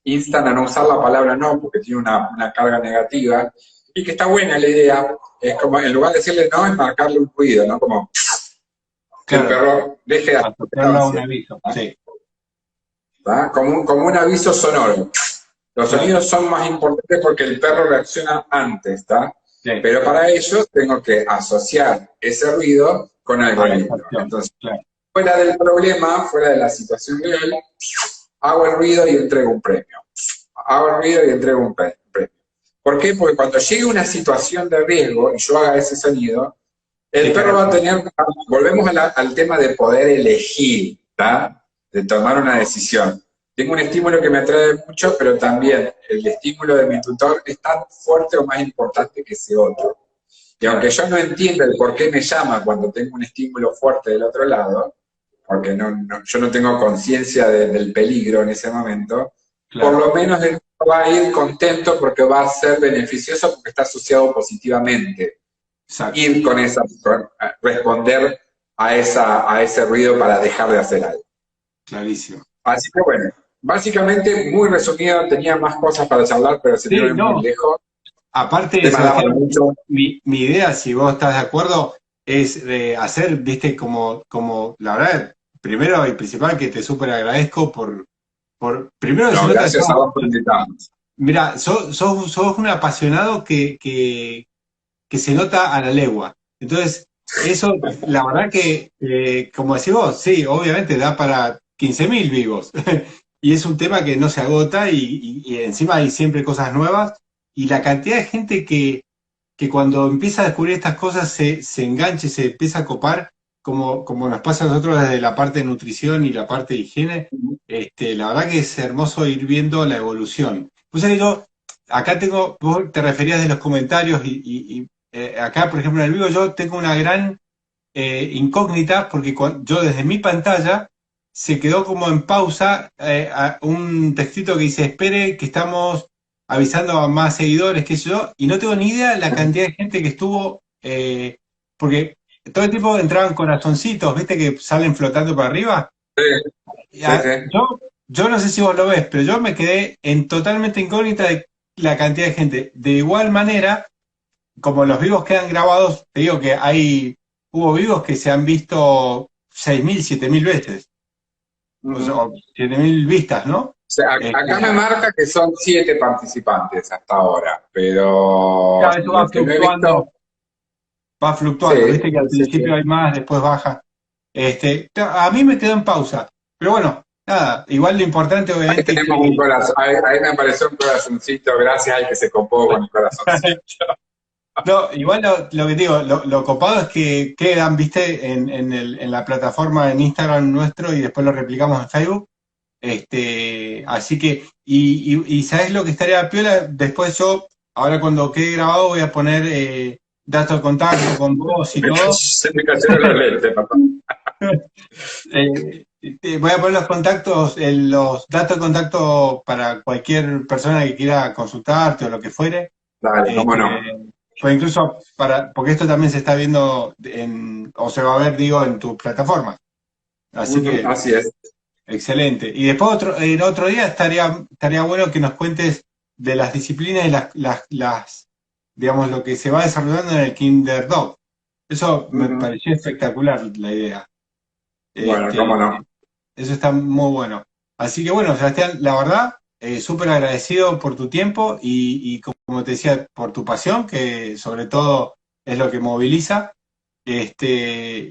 instan a no usar la palabra no porque tiene una carga negativa y que está buena la idea, es como en lugar de decirle no es marcarle un ruido, ¿no? Como que el perro deje de hacer un aviso, sí. Como un aviso sonoro. Los sonidos son más importantes porque el perro reacciona antes, ¿está? Sí. Pero para ello tengo que asociar ese ruido con algo lindo. Entonces, fuera del problema, fuera de la situación real, hago el ruido y entrego un premio. Hago el ruido y entrego un premio. ¿Por qué? Porque cuando llegue una situación de riesgo y yo haga ese sonido, el perro va a tener, volvemos al tema de poder elegir, ¿tá? De tomar una decisión. Tengo un estímulo que me atrae mucho, pero también el estímulo de mi tutor es tan fuerte o más importante que ese otro. Y aunque yo no entienda el por qué me llama cuando tengo un estímulo fuerte del otro lado, porque yo no tengo conciencia del peligro en ese momento, por lo menos él va a ir contento porque va a ser beneficioso porque está asociado positivamente. Exacto. Ir responder a ese ruido para dejar de hacer algo. Clarísimo. Así que bueno, básicamente muy resumido, tenía más cosas para charlar, pero se dio muy lejos. Aparte, mi idea, si vos estás de acuerdo, es de hacer, viste, como la verdad, primero y principal que te súper agradezco por primero gracias a vos por invitarnos. Mira, sos un apasionado que se nota a la legua. Entonces, eso, la verdad que, como decís vos, sí, obviamente da para 15.000 vivos. Y es un tema que no se agota y encima hay siempre cosas nuevas. Y la cantidad de gente que cuando empieza a descubrir estas cosas se enganche, se empieza a copar, como nos pasa a nosotros desde la parte de nutrición y la parte de higiene. La verdad que es hermoso ir viendo la evolución. Pues yo, acá vos te referías de los comentarios y acá, por ejemplo, en el vivo yo tengo una gran incógnita porque yo desde mi pantalla se quedó como en pausa un textito que dice, espere que estamos avisando a más seguidores, qué sé yo, y no tengo ni idea la cantidad de gente que estuvo, porque todo el tiempo entraban corazoncitos, ¿viste? Que salen flotando para arriba. Sí, Y, sí, sí. yo no sé si vos lo ves, pero yo me quedé en totalmente incógnita de la cantidad de gente. De igual manera, como los vivos quedan grabados, te digo que hubo vivos que se han visto 6.000 7.000 veces, o sea, Ujú. o 7.000 vistas, ¿no? O sea, Este, acá me marca que son 7 participantes hasta ahora, pero Cada vez lo que no he visto, va sí, fluctuando, viste que al sí, principio sí. hay más, después baja. A mí me quedó en pausa, pero bueno, nada, igual lo importante Ahí obviamente tenemos un corazón, ahí me apareció un corazoncito, gracias al que se copó con el corazoncito. no, igual lo que digo, lo copado es que quedan, viste, en la plataforma en Instagram nuestro y después lo replicamos en Facebook. Así que, y ¿sabes lo que estaría piola? Después yo, ahora cuando quede grabado, voy a poner datos de contacto con vos y todo. Se me cayeron los lentes, papá. Voy a poner los contactos, los datos de contacto para cualquier persona que quiera consultarte o lo que fuere. Dale, cómo no. Este, pues incluso porque esto también se está viendo o se va a ver, digo, en tu plataforma. Así Ujú, que, así es. excelente. Y después en otro día estaría bueno que nos cuentes de las disciplinas y digamos, lo que se va desarrollando en el Kinder Dog. Eso me Ujú. pareció espectacular la idea. Bueno, Este, cómo no. eso está muy bueno. Así que bueno, Sebastián, la verdad, súper agradecido por tu tiempo y como te decía, por tu pasión, que sobre todo es lo que moviliza.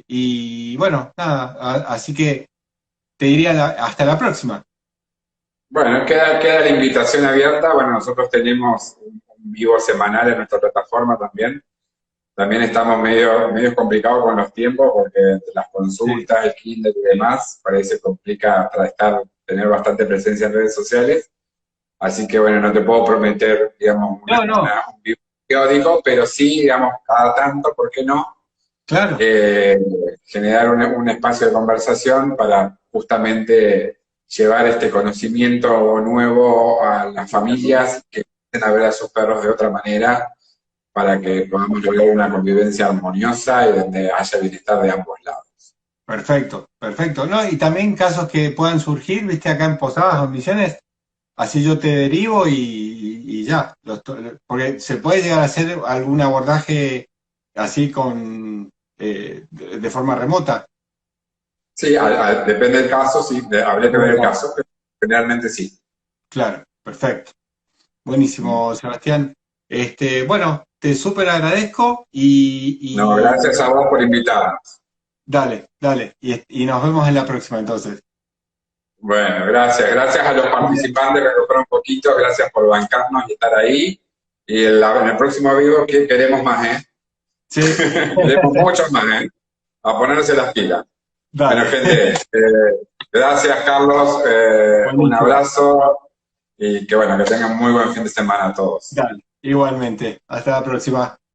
Y bueno, nada, así que te diría hasta la próxima. Bueno, queda la invitación abierta. Bueno, nosotros tenemos un vivo semanal en nuestra plataforma también. También estamos medio complicados con los tiempos porque entre las Sí. consultas, el Kindle y demás, parece complica para tener bastante presencia en redes sociales. Así que bueno, no te puedo prometer, digamos, No, no, un vivo periódico, pero sí, digamos, cada tanto, ¿por qué no? claro, eh, Generar un espacio de conversación para justamente llevar este conocimiento nuevo a las familias que empiecen a ver a sus perros de otra manera para que podamos lograr una convivencia armoniosa y donde haya bienestar de ambos lados. perfecto, perfecto. No, y también casos que puedan surgir, viste, acá en Posadas o en Misiones, así yo te derivo y ya. Porque se puede llegar a hacer algún abordaje así de forma remota. Sí, depende del caso, sí, habría que ver el caso, pero generalmente sí. Claro, perfecto. Buenísimo, Sebastián. Bueno, te súper agradezco No, y gracias a vos por invitarnos. dale, dale. Y nos vemos en la próxima entonces. Bueno, gracias a los participantes que fueron un poquito, gracias por bancarnos y estar ahí. Y en el próximo video queremos más, ¿eh? Sí, Queremos muchos más, ¿eh? A ponerse las pilas. Bueno, dale. gente, gracias Carlos, un Buenísimo. abrazo y que bueno, que tengan muy buen fin de semana a todos. Dale. Igualmente. Hasta la próxima.